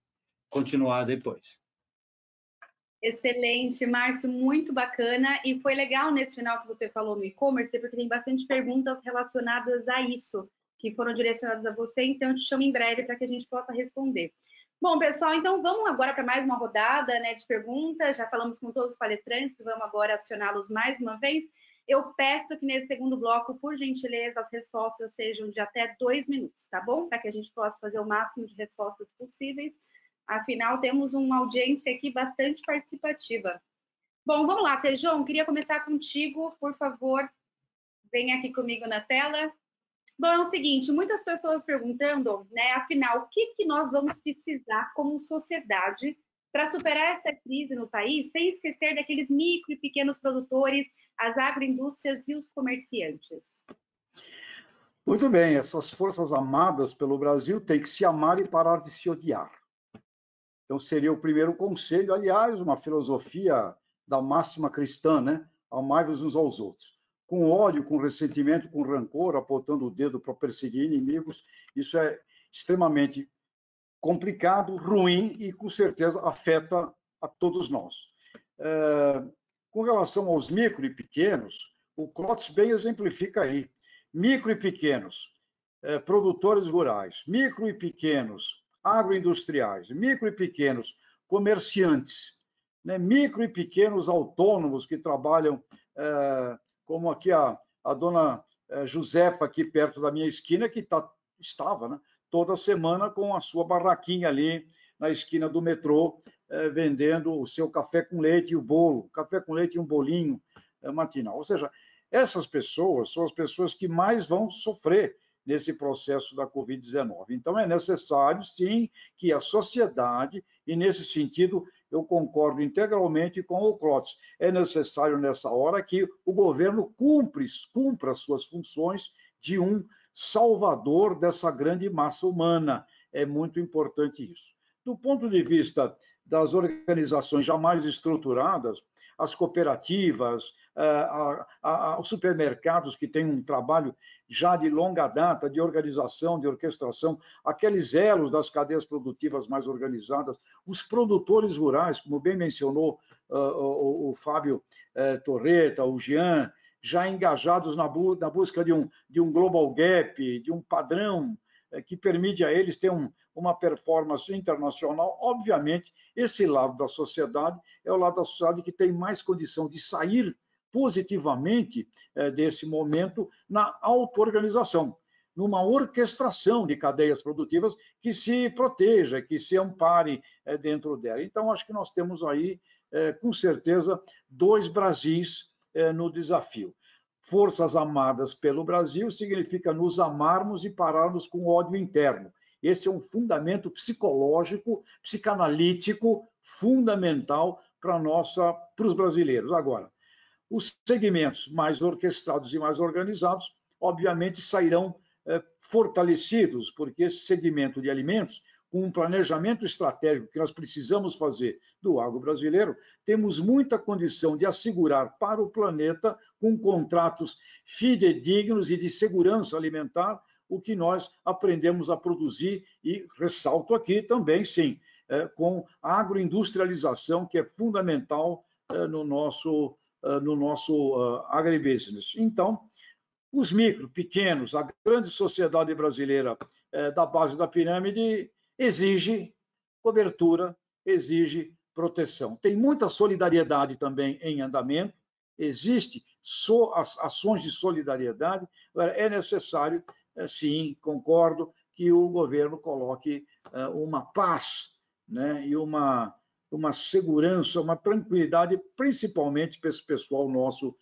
continuar depois. Excelente, Márcio, muito bacana. E foi legal nesse final que você falou no e-commerce, porque tem bastante perguntas relacionadas a isso, que foram direcionadas a você, então eu te chamo em breve para que a gente possa responder. Bom, pessoal, então vamos agora para mais uma rodada, né, de perguntas. Já falamos com todos os palestrantes, vamos agora acioná-los mais uma vez. Eu peço que nesse segundo bloco, por gentileza, as respostas sejam de até 2 minutos, tá bom? Para que a gente possa fazer o máximo de respostas possíveis. Afinal, temos uma audiência aqui bastante participativa. Bom, vamos lá, Tejon, queria começar contigo, por favor, venha aqui comigo na tela. Bom, é o seguinte, muitas pessoas perguntando, né, afinal, o que nós vamos precisar como sociedade para superar essa crise no país, sem esquecer daqueles micro e pequenos produtores, as agroindústrias e os comerciantes? Muito bem, essas forças amadas pelo Brasil têm que se amar e parar de se odiar. Então, seria o primeiro conselho, aliás, uma filosofia da máxima cristã, né? Amai-vos uns aos outros. Com ódio, com ressentimento, com rancor, apontando o dedo para perseguir inimigos, isso é extremamente complicado, ruim e, com certeza, afeta a todos nós. Com relação aos micro e pequenos, o Klotz bem exemplifica aí. Micro e pequenos produtores rurais, micro e pequenos agroindustriais, micro e pequenos comerciantes, né? Micro e pequenos autônomos que trabalham, como aqui a dona Josefa, aqui perto da minha esquina, que estava, né, toda semana com a sua barraquinha ali na esquina do metrô, vendendo o seu café com leite e o bolo, café com leite e um bolinho matinal. Ou seja, essas pessoas são as pessoas que mais vão sofrer nesse processo da Covid-19. Então, é necessário, sim, que a sociedade, e nesse sentido, eu concordo integralmente com o Klotz, é necessário, nessa hora, que o governo cumpra as suas funções de um salvador dessa grande massa humana. É muito importante isso. Do ponto de vista das organizações já mais estruturadas, as cooperativas, os supermercados que têm um trabalho já de longa data, de organização, de orquestração, aqueles elos das cadeias produtivas mais organizadas, os produtores rurais, como bem mencionou o Fábio Torreta, o Jean, já engajados na busca de um global gap, de um padrão que permite a eles ter uma performance internacional. Obviamente, esse lado da sociedade é o lado da sociedade que tem mais condição de sair positivamente desse momento na auto-organização, numa orquestração de cadeias produtivas que se proteja, que se ampare dentro dela. Então, acho que nós temos aí, com certeza, 2 Brasis no desafio. Forças amadas pelo Brasil significa nos amarmos e pararmos com o ódio interno. Esse é um fundamento psicológico, psicanalítico, fundamental para os brasileiros. Agora, os segmentos mais orquestrados e mais organizados, obviamente, sairão fortalecidos, porque esse segmento de alimentos, com um planejamento estratégico que nós precisamos fazer do agro brasileiro, temos muita condição de assegurar para o planeta, com contratos fidedignos e de segurança alimentar, o que nós aprendemos a produzir, e ressalto aqui também, sim, com a agroindustrialização, que é fundamental no nosso agribusiness. Então, os micro, pequenos, a grande sociedade brasileira da base da pirâmide exige cobertura, exige proteção. Tem muita solidariedade também em andamento, existe ações de solidariedade, é necessário, sim, concordo, que o governo coloque uma paz, né, e uma segurança, uma tranquilidade, principalmente para esse pessoal nosso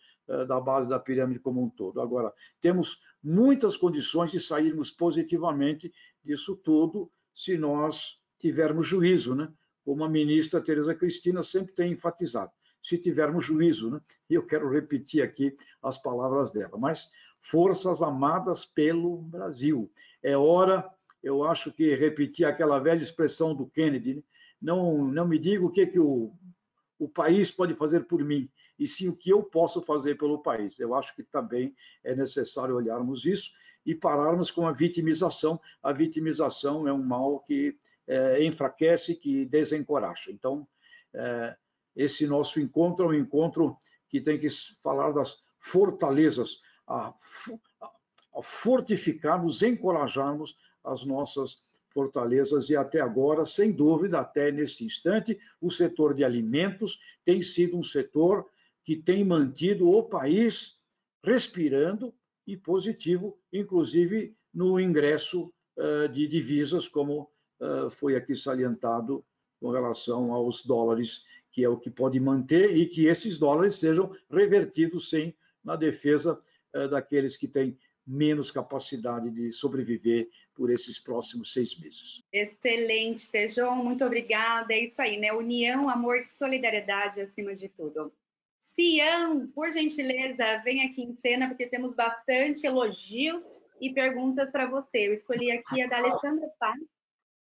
da base da pirâmide como um todo. Agora, temos muitas condições de sairmos positivamente disso tudo, se nós tivermos juízo, né? Como a ministra Tereza Cristina sempre tem enfatizado, se tivermos juízo, né? E eu quero repetir aqui as palavras dela, mas forças amadas pelo Brasil. É hora, eu acho que repetir aquela velha expressão do Kennedy, né? Não me diga o que o país pode fazer por mim, e sim o que eu posso fazer pelo país. Eu acho que também é necessário olharmos isso e pararmos com a vitimização. A vitimização é um mal que enfraquece, que desencoraja. Então, esse nosso encontro é um encontro que tem que falar das fortalezas, a fortificarmos, encorajarmos as nossas fortalezas, e até agora, sem dúvida, até neste instante, o setor de alimentos tem sido um setor que tem mantido o país respirando e positivo, inclusive no ingresso de divisas, como foi aqui salientado com relação aos dólares, que é o que pode manter e que esses dólares sejam revertidos, sim, na defesa daqueles que têm menos capacidade de sobreviver por esses próximos 6 meses. Excelente, Tejon, muito obrigada. É isso aí, né? União, amor e solidariedade acima de tudo. Cian, por gentileza, vem aqui em cena, porque temos bastante elogios e perguntas para você. Eu escolhi aqui a da Alexandra Paz,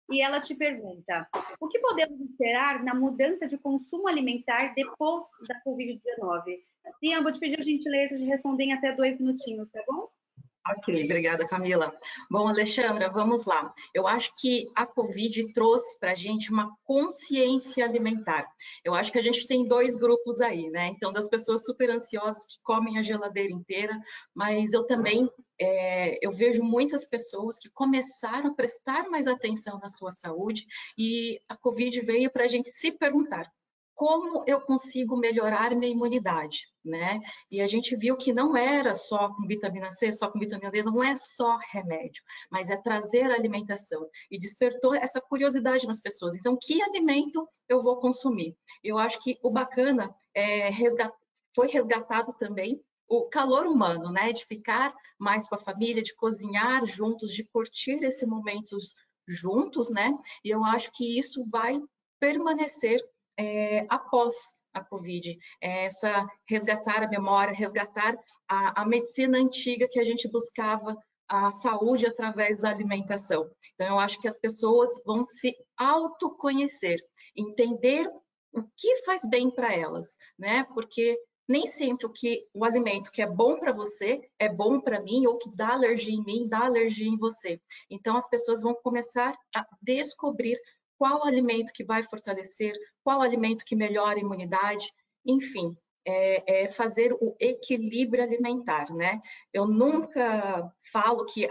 e ela te pergunta: o que podemos esperar na mudança de consumo alimentar depois da Covid-19? Cian, vou te pedir a gentileza de responder em até 2 minutinhos, tá bom? Ok, obrigada, Camila. Bom, Alexandra, vamos lá. Eu acho que a Covid trouxe para a gente uma consciência alimentar. Eu acho que a gente tem 2 grupos aí, né? Então, das pessoas super ansiosas que comem a geladeira inteira, mas eu também eu vejo muitas pessoas que começaram a prestar mais atenção na sua saúde e a Covid veio para a gente se perguntar: como eu consigo melhorar minha imunidade, né? E a gente viu que não era só com vitamina C, só com vitamina D, não é só remédio, mas é trazer a alimentação. E despertou essa curiosidade nas pessoas. Então, que alimento eu vou consumir? Eu acho que o bacana foi resgatado também o calor humano, né? De ficar mais com a família, de cozinhar juntos, de curtir esse momento juntos, né? E eu acho que isso vai permanecer após a Covid, resgatar a memória, resgatar a medicina antiga que a gente buscava a saúde através da alimentação. Então, eu acho que as pessoas vão se autoconhecer, entender o que faz bem para elas, né? Porque nem sempre o alimento que é bom para você é bom para mim, ou que dá alergia em mim, dá alergia em você. Então, as pessoas vão começar a descobrir qual alimento que vai fortalecer, qual alimento que melhora a imunidade, enfim, fazer o equilíbrio alimentar, né? Eu nunca falo que,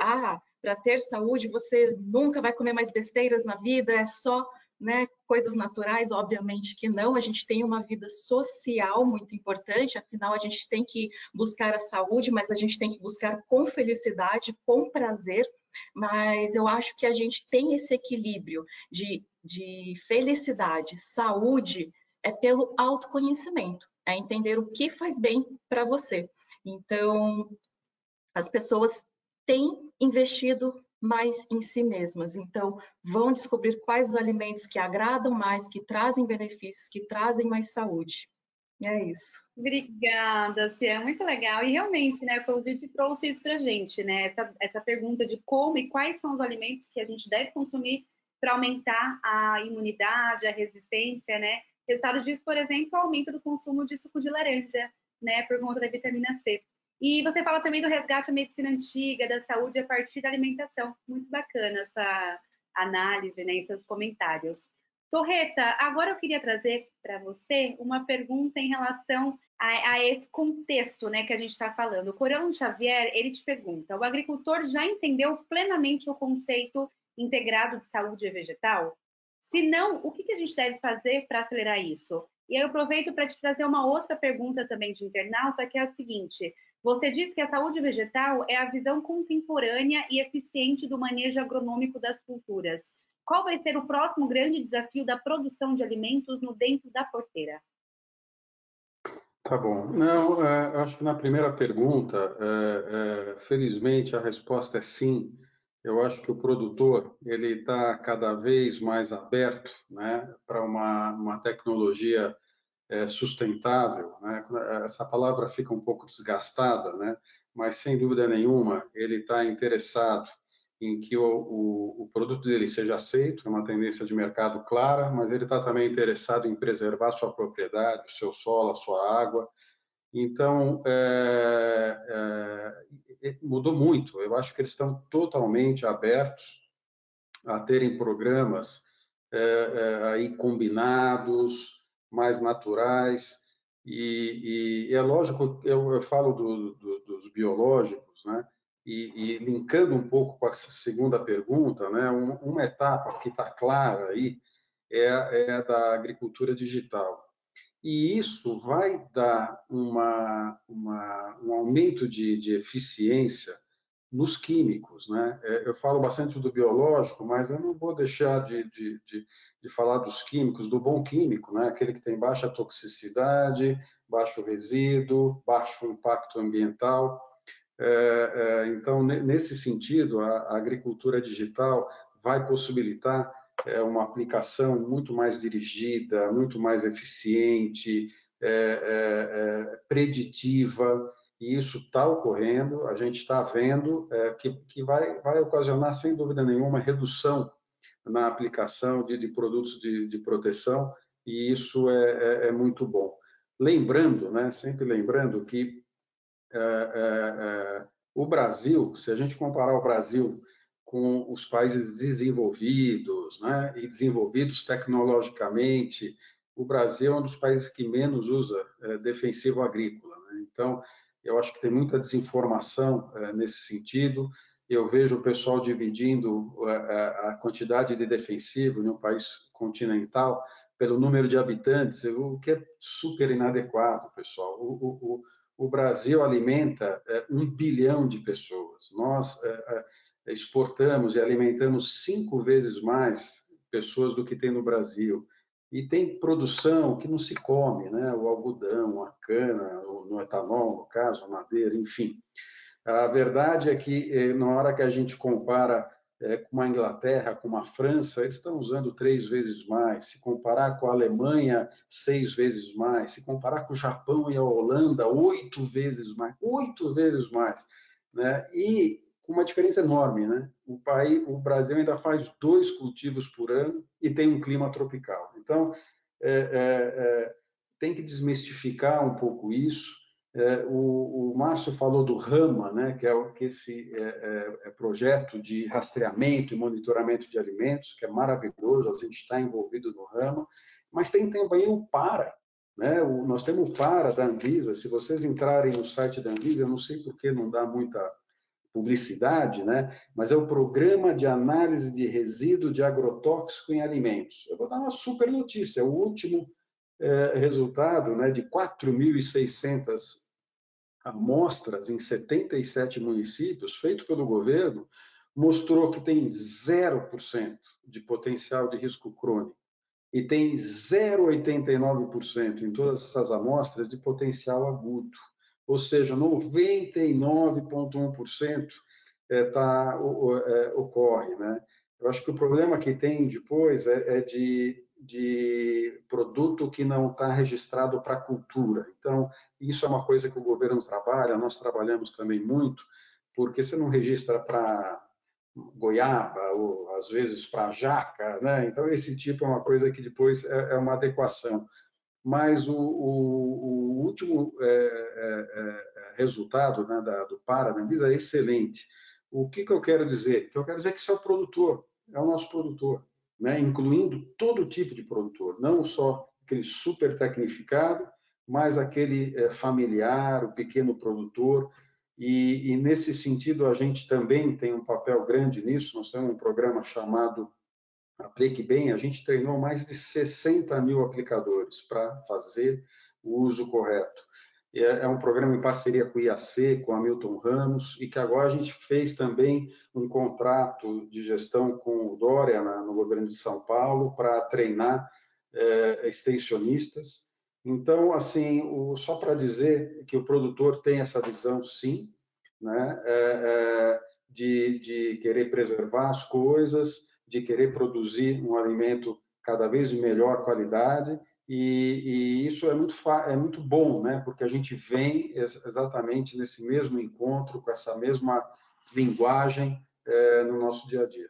para ter saúde, você nunca vai comer mais besteiras na vida, é só, né, coisas naturais, obviamente que não, a gente tem uma vida social muito importante, afinal a gente tem que buscar a saúde, mas a gente tem que buscar com felicidade, com prazer, mas eu acho que a gente tem esse equilíbrio de felicidade, saúde, é pelo autoconhecimento, é entender o que faz bem para você. Então, as pessoas têm investido mais em si mesmas, então vão descobrir quais os alimentos que agradam mais, que trazem benefícios, que trazem mais saúde. É isso. Obrigada, Cia, muito legal. E realmente, né, o Covid trouxe isso para a gente, né? Essa pergunta de como e quais são os alimentos que a gente deve consumir para aumentar a imunidade, a resistência, né? Resultado disso, por exemplo, é o aumento do consumo de suco de laranja, né, por conta da vitamina C. E você fala também do resgate à medicina antiga, da saúde a partir da alimentação. Muito bacana essa análise, né, em seus comentários. Torreta, agora eu queria trazer para você uma pergunta em relação a esse contexto, né, que a gente está falando. O Corão Xavier, ele te pergunta: o agricultor já entendeu plenamente o conceito integrado de saúde vegetal? Se não, o que a gente deve fazer para acelerar isso? E aí eu aproveito para te trazer uma outra pergunta também de internauta, que é a seguinte: você diz que a saúde vegetal é a visão contemporânea e eficiente do manejo agronômico das culturas. Qual vai ser o próximo grande desafio da produção de alimentos no dentro da porteira? Tá bom. Não, acho que na primeira pergunta, felizmente a resposta é sim. Eu acho que o produtor ele está cada vez mais aberto, né, para uma tecnologia sustentável, né? Essa palavra fica um pouco desgastada, né? Mas sem dúvida nenhuma ele está interessado em que o produto dele seja aceito, é uma tendência de mercado clara, mas ele está também interessado em preservar sua propriedade, o seu solo, a sua água. Então, mudou muito. Eu acho que eles estão totalmente abertos a terem programas aí combinados, mais naturais. E é lógico, eu falo dos biológicos, né? E linkando um pouco com a segunda pergunta, né? Uma etapa que está clara aí é a da agricultura digital. e isso vai dar um aumento de eficiência nos químicos, né? Eu falo bastante do biológico, mas eu não vou deixar de falar dos químicos, do bom químico, né? Aquele que tem baixa toxicidade, baixo resíduo, baixo impacto ambiental. Então, nesse sentido, a agricultura digital vai possibilitar uma aplicação muito mais dirigida, muito mais eficiente, preditiva, e isso está ocorrendo, a gente está vendo que vai ocasionar, sem dúvida nenhuma, redução na aplicação de produtos de proteção, e isso é muito bom. Lembrando, né, sempre lembrando que o Brasil, se a gente comparar o Brasil com os países desenvolvidos, né, e desenvolvidos tecnologicamente, o Brasil é um dos países que menos usa defensivo agrícola, né? Então, eu acho que tem muita desinformação nesse sentido. Eu vejo o pessoal dividindo a quantidade de defensivo em um país continental pelo número de habitantes, o que é super inadequado, pessoal. O Brasil alimenta 1 bilhão de pessoas. Nós exportamos e alimentamos 5 vezes mais pessoas do que tem no Brasil. E tem produção que não se come, né? O algodão, a cana, no etanol, no caso, a madeira, enfim. A verdade é que, na hora que a gente compara com a Inglaterra, com a França, eles estão usando 3 vezes mais. Se comparar com a Alemanha, 6 vezes mais. Se comparar com o Japão e a Holanda, 8 vezes mais. 8 vezes mais, né? E com uma diferença enorme, né? O Brasil ainda faz 2 cultivos por ano e tem um clima tropical. Então, tem que desmistificar um pouco isso. O Márcio falou do RAMA, né, que é esse projeto de rastreamento e monitoramento de alimentos, que é maravilhoso, a gente está envolvido no RAMA, mas tem também o PARA, né? Nós temos o PARA da Anvisa. Se vocês entrarem no site da Anvisa, eu não sei por que não dá muita publicidade, né? Mas é o Programa de Análise de Resíduo de Agrotóxico em Alimentos. Eu vou dar uma super notícia, o último resultado, né, de 4.600 amostras em 77 municípios, feito pelo governo, mostrou que tem 0% de potencial de risco crônico e tem 0,89% em todas essas amostras de potencial agudo. Ou seja, 99,1% ocorre, né? Eu acho que o problema que tem depois é de produto que não está registrado para cultura. Então, isso é uma coisa que o governo trabalha, nós trabalhamos também muito, porque você não registra para goiaba, ou às vezes para jaca, né? Então, esse tipo é uma coisa que depois é uma adequação. Mas o último resultado, né, do PARA, da Anvisa, é excelente. O que eu quero dizer? Eu quero dizer que isso é o produtor, é o nosso produtor, né? Incluindo todo tipo de produtor, não só aquele super tecnificado, mas aquele familiar, o pequeno produtor. E nesse sentido, a gente também tem um papel grande nisso. Nós temos um programa chamado Aplique Bem. A gente treinou mais de 60 mil aplicadores para fazer o uso correto. É um programa em parceria com o IAC, com a Milton Ramos, e que agora a gente fez também um contrato de gestão com o Dória, no governo de São Paulo, para treinar extensionistas. Então, assim, só para dizer que o produtor tem essa visão, sim, né, de querer preservar as coisas, de querer produzir um alimento cada vez de melhor qualidade, e isso é muito bom, né? Porque a gente vem exatamente nesse mesmo encontro, com essa mesma linguagem no nosso dia a dia.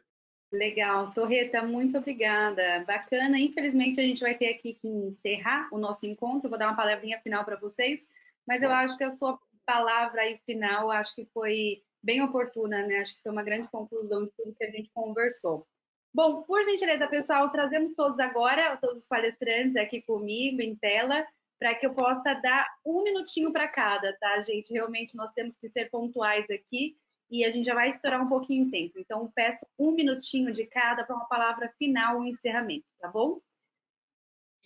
Legal, Torreta, muito obrigada. Bacana. Infelizmente, a gente vai ter aqui que encerrar o nosso encontro. Eu vou dar uma palavrinha final para vocês, mas eu acho que a sua palavra aí final, acho que foi bem oportuna, né? Acho que foi uma grande conclusão de tudo que a gente conversou. Bom, por gentileza, pessoal, trazemos todos agora, todos os palestrantes aqui comigo em tela, para que eu possa dar 1 minutinho para cada, tá, gente? Realmente nós temos que ser pontuais aqui e a gente já vai estourar um pouquinho o tempo. Então, peço 1 minutinho de cada para uma palavra final, um encerramento, tá bom?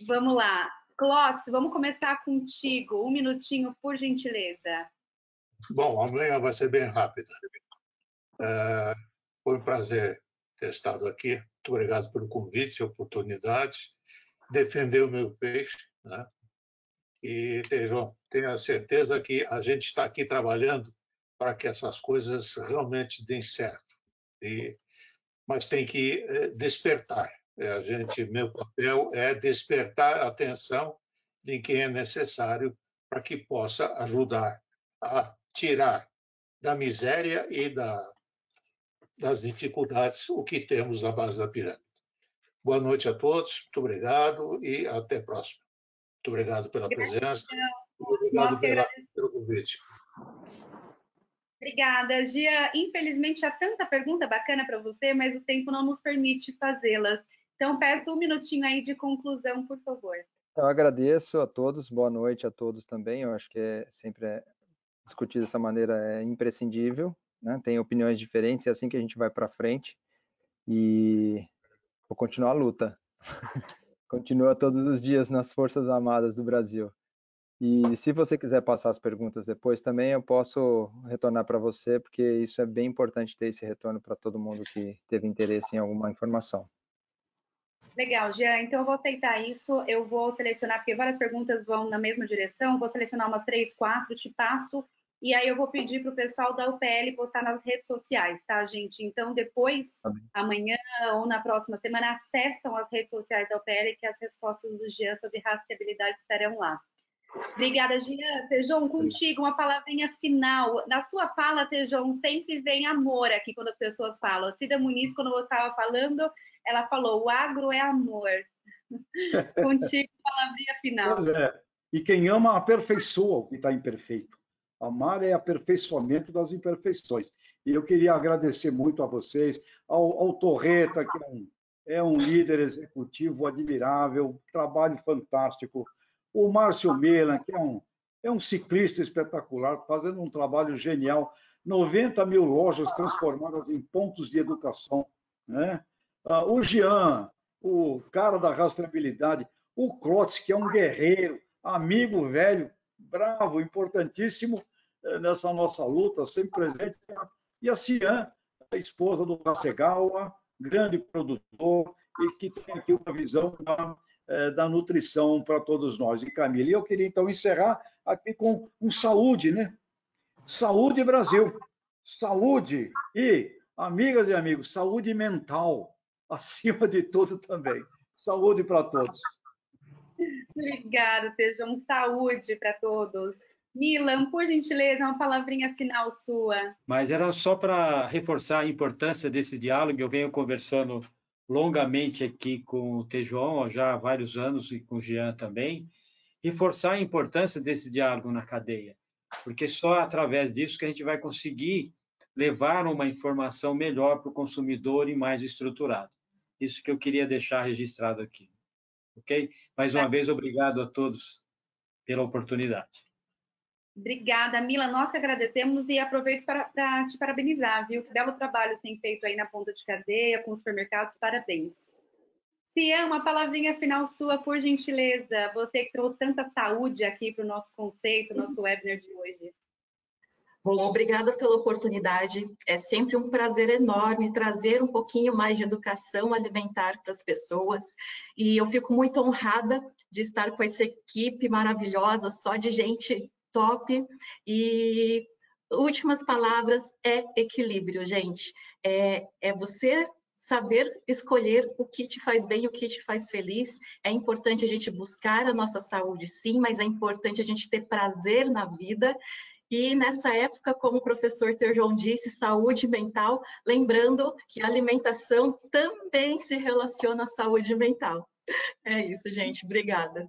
Vamos lá. Clóvis, vamos começar contigo. Um minutinho, por gentileza. Bom, amanhã vai ser bem rápida. Foi um prazer ter estado aqui. Muito obrigado pelo convite, oportunidade. Defender o meu peixe, né? E, Tejão, tenha certeza que a gente está aqui trabalhando para que essas coisas realmente deem certo. Mas tem que despertar. Meu papel é despertar a atenção de quem é necessário para que possa ajudar a tirar da miséria e das dificuldades o que temos na base da pirâmide. Boa noite a todos, muito obrigado e até a próxima. Muito obrigado pela presença, obrigado pelo convite. Obrigada, Gia. Infelizmente, há tanta pergunta bacana para você, mas o tempo não nos permite fazê-las. Então, peço um minutinho aí de conclusão, por favor. Eu agradeço a todos, boa noite a todos também. Eu acho que sempre discutir dessa maneira é imprescindível, né? Tem opiniões diferentes, é assim que a gente vai para frente. E vou continuar a luta. Continua todos os dias nas Forças Armadas do Brasil. E se você quiser passar as perguntas depois também, eu posso retornar para você, porque isso é bem importante ter esse retorno para todo mundo que teve interesse em alguma informação. Legal, Jean. Então, eu vou aceitar isso. Eu vou selecionar, porque várias perguntas vão na mesma direção. Vou selecionar umas 3, 4, te passo. E aí eu vou pedir para o pessoal da UPL postar nas redes sociais, tá, gente? Então, depois, amanhã ou na próxima semana, acessam as redes sociais da UPL, que as respostas do Jean sobre rastreabilidade estarão lá. Obrigada, Jean. Tejon, contigo, uma palavrinha final. Na sua fala, Tejon, sempre vem amor aqui quando as pessoas falam. A Cida Muniz, quando você estava falando, ela falou, o agro é amor. Contigo, palavrinha final. Pois é. E quem ama aperfeiçoa o que está imperfeito. Amar é aperfeiçoamento das imperfeições. E eu queria agradecer muito a vocês, ao Torreta, que é um líder executivo admirável, trabalho fantástico. O Márcio Melan, que é um ciclista espetacular, fazendo um trabalho genial. 90 mil lojas transformadas em pontos de educação, né? O Jean, o cara da rastreabilidade, o Klotz, que é um guerreiro, amigo velho, bravo, importantíssimo nessa nossa luta, sempre presente. E a Cian, a esposa do Hasegawa, grande produtor, e que tem aqui uma visão da nutrição para todos nós. E Camila, eu queria então encerrar aqui com saúde, né? Saúde, Brasil. Saúde e, amigas e amigos, saúde mental, acima de tudo também. Saúde para todos. Obrigada, Tejon. Saúde para todos. Milan, por gentileza, uma palavrinha final sua. Mas era só para reforçar a importância desse diálogo. Eu venho conversando longamente aqui com o Tejon já há vários anos e com o Jean também, reforçar a importância desse diálogo na cadeia, porque só através disso que a gente vai conseguir levar uma informação melhor para o consumidor e mais estruturado. Isso que eu queria deixar registrado aqui. Ok? Mais uma vez, obrigado a todos pela oportunidade. Obrigada, Mila. Nós que agradecemos e aproveito para te parabenizar, viu? Que belo trabalho você tem feito aí na ponta de cadeia, com os supermercados. Parabéns. Cian, uma palavrinha final sua, por gentileza. Você que trouxe tanta saúde aqui para o nosso conceito, nosso webinar de hoje. Bom, obrigada pela oportunidade. É sempre um prazer enorme trazer um pouquinho mais de educação alimentar para as pessoas. E eu fico muito honrada de estar com essa equipe maravilhosa, só de gente top. E últimas palavras é equilíbrio, gente. É você saber escolher o que te faz bem, o que te faz feliz. É importante a gente buscar a nossa saúde, sim, mas é importante a gente ter prazer na vida. E nessa época, como o professor Tejon disse, saúde mental, lembrando que a alimentação também se relaciona à saúde mental. É isso, gente. Obrigada.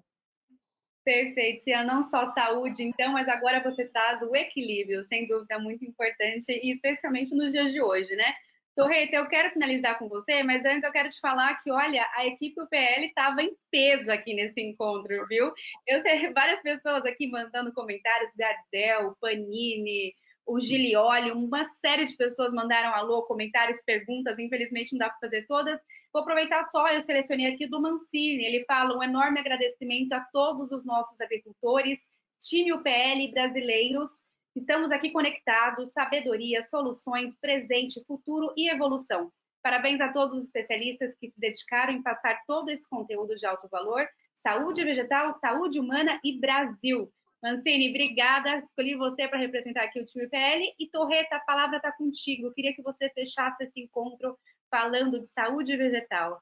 Perfeito, Cian. Não só saúde, então, mas agora você traz o equilíbrio, sem dúvida muito importante, e especialmente nos dias de hoje, né? Torreta, eu quero finalizar com você, mas antes eu quero te falar que, olha, a equipe UPL estava em peso aqui nesse encontro, viu? Eu sei várias pessoas aqui mandando comentários, Gardel, Panini, o Gilioli, uma série de pessoas mandaram alô, comentários, perguntas, infelizmente não dá para fazer todas. Vou aproveitar só, eu selecionei aqui do Mancini, ele fala um enorme agradecimento a todos os nossos agricultores, time UPL brasileiros, estamos aqui conectados, sabedoria, soluções, presente, futuro e evolução. Parabéns a todos os especialistas que se dedicaram em passar todo esse conteúdo de alto valor, saúde vegetal, saúde humana e Brasil. Mancini, obrigada, escolhi você para representar aqui o time UPL, e Torreta, a palavra está contigo, eu queria que você fechasse esse encontro falando de saúde vegetal.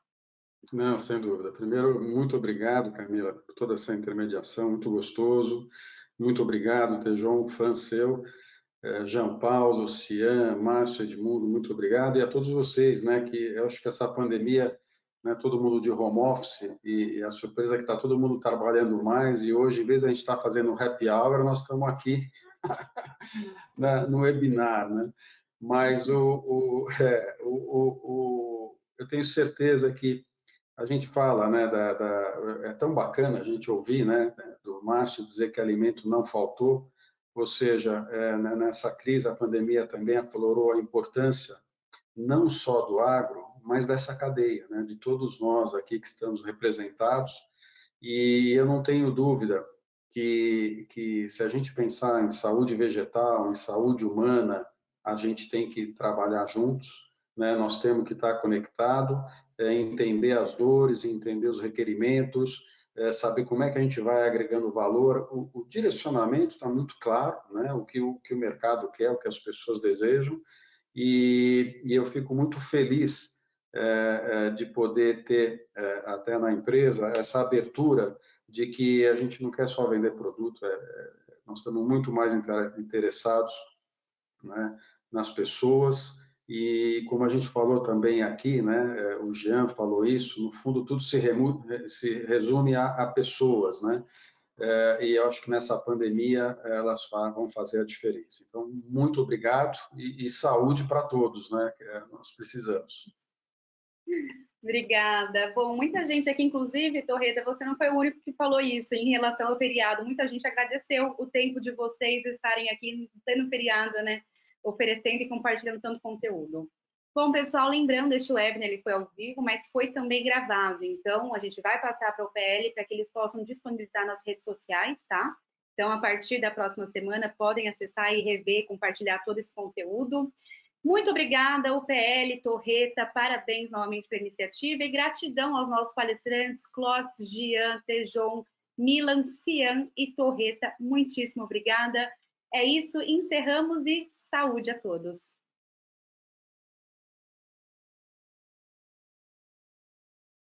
Não, sem dúvida. Primeiro, muito obrigado, Camila, por toda essa intermediação, muito gostoso. Muito obrigado, Tejon, fã seu. Jean Paulo, Cian, Márcio, Edmundo, muito obrigado. E a todos vocês, né, que eu acho que essa pandemia, né, todo mundo de home office, e a surpresa é que está todo mundo trabalhando mais, e hoje, em vez de a gente estar fazendo happy hour, nós estamos aqui no webinar, né? Mas eu tenho certeza que a gente fala, né, é tão bacana a gente ouvir, né, do Márcio dizer que alimento não faltou, ou seja, nessa crise, a pandemia também aflorou a importância não só do agro, mas dessa cadeia, né, de todos nós aqui que estamos representados, e eu não tenho dúvida que se a gente pensar em saúde vegetal, em saúde humana, a gente tem que trabalhar juntos, né? Nós temos que estar conectado, entender as dores, entender os requerimentos, saber como é que a gente vai agregando valor. O direcionamento está muito claro, né? O que o mercado quer, o que as pessoas desejam, e eu fico muito feliz de poder ter, até na empresa, essa abertura de que a gente não quer só vender produto, nós estamos muito mais interessados, né, nas pessoas, e como a gente falou também aqui, né, o Jean falou isso, no fundo tudo se resume a pessoas, né, e eu acho que nessa pandemia elas vão fazer a diferença. Então, muito obrigado e saúde para todos, né, que nós precisamos. Obrigada. Bom, muita gente aqui, inclusive, Torreta, você não foi o único que falou isso em relação ao feriado. Muita gente agradeceu o tempo de vocês estarem aqui no feriado, né? Oferecendo e compartilhando tanto conteúdo. Bom, pessoal, lembrando, este webinar ele foi ao vivo, mas foi também gravado. Então, a gente vai passar para o PL para que eles possam disponibilizar nas redes sociais, tá? Então, a partir da próxima semana, podem acessar e rever, compartilhar todo esse conteúdo. Muito obrigada, UPL, Torreta, parabéns novamente pela iniciativa e gratidão aos nossos palestrantes, Clóvis, Gian, Tejon, Milan, Cian e Torreta. Muitíssimo obrigada. É isso, encerramos e saúde a todos.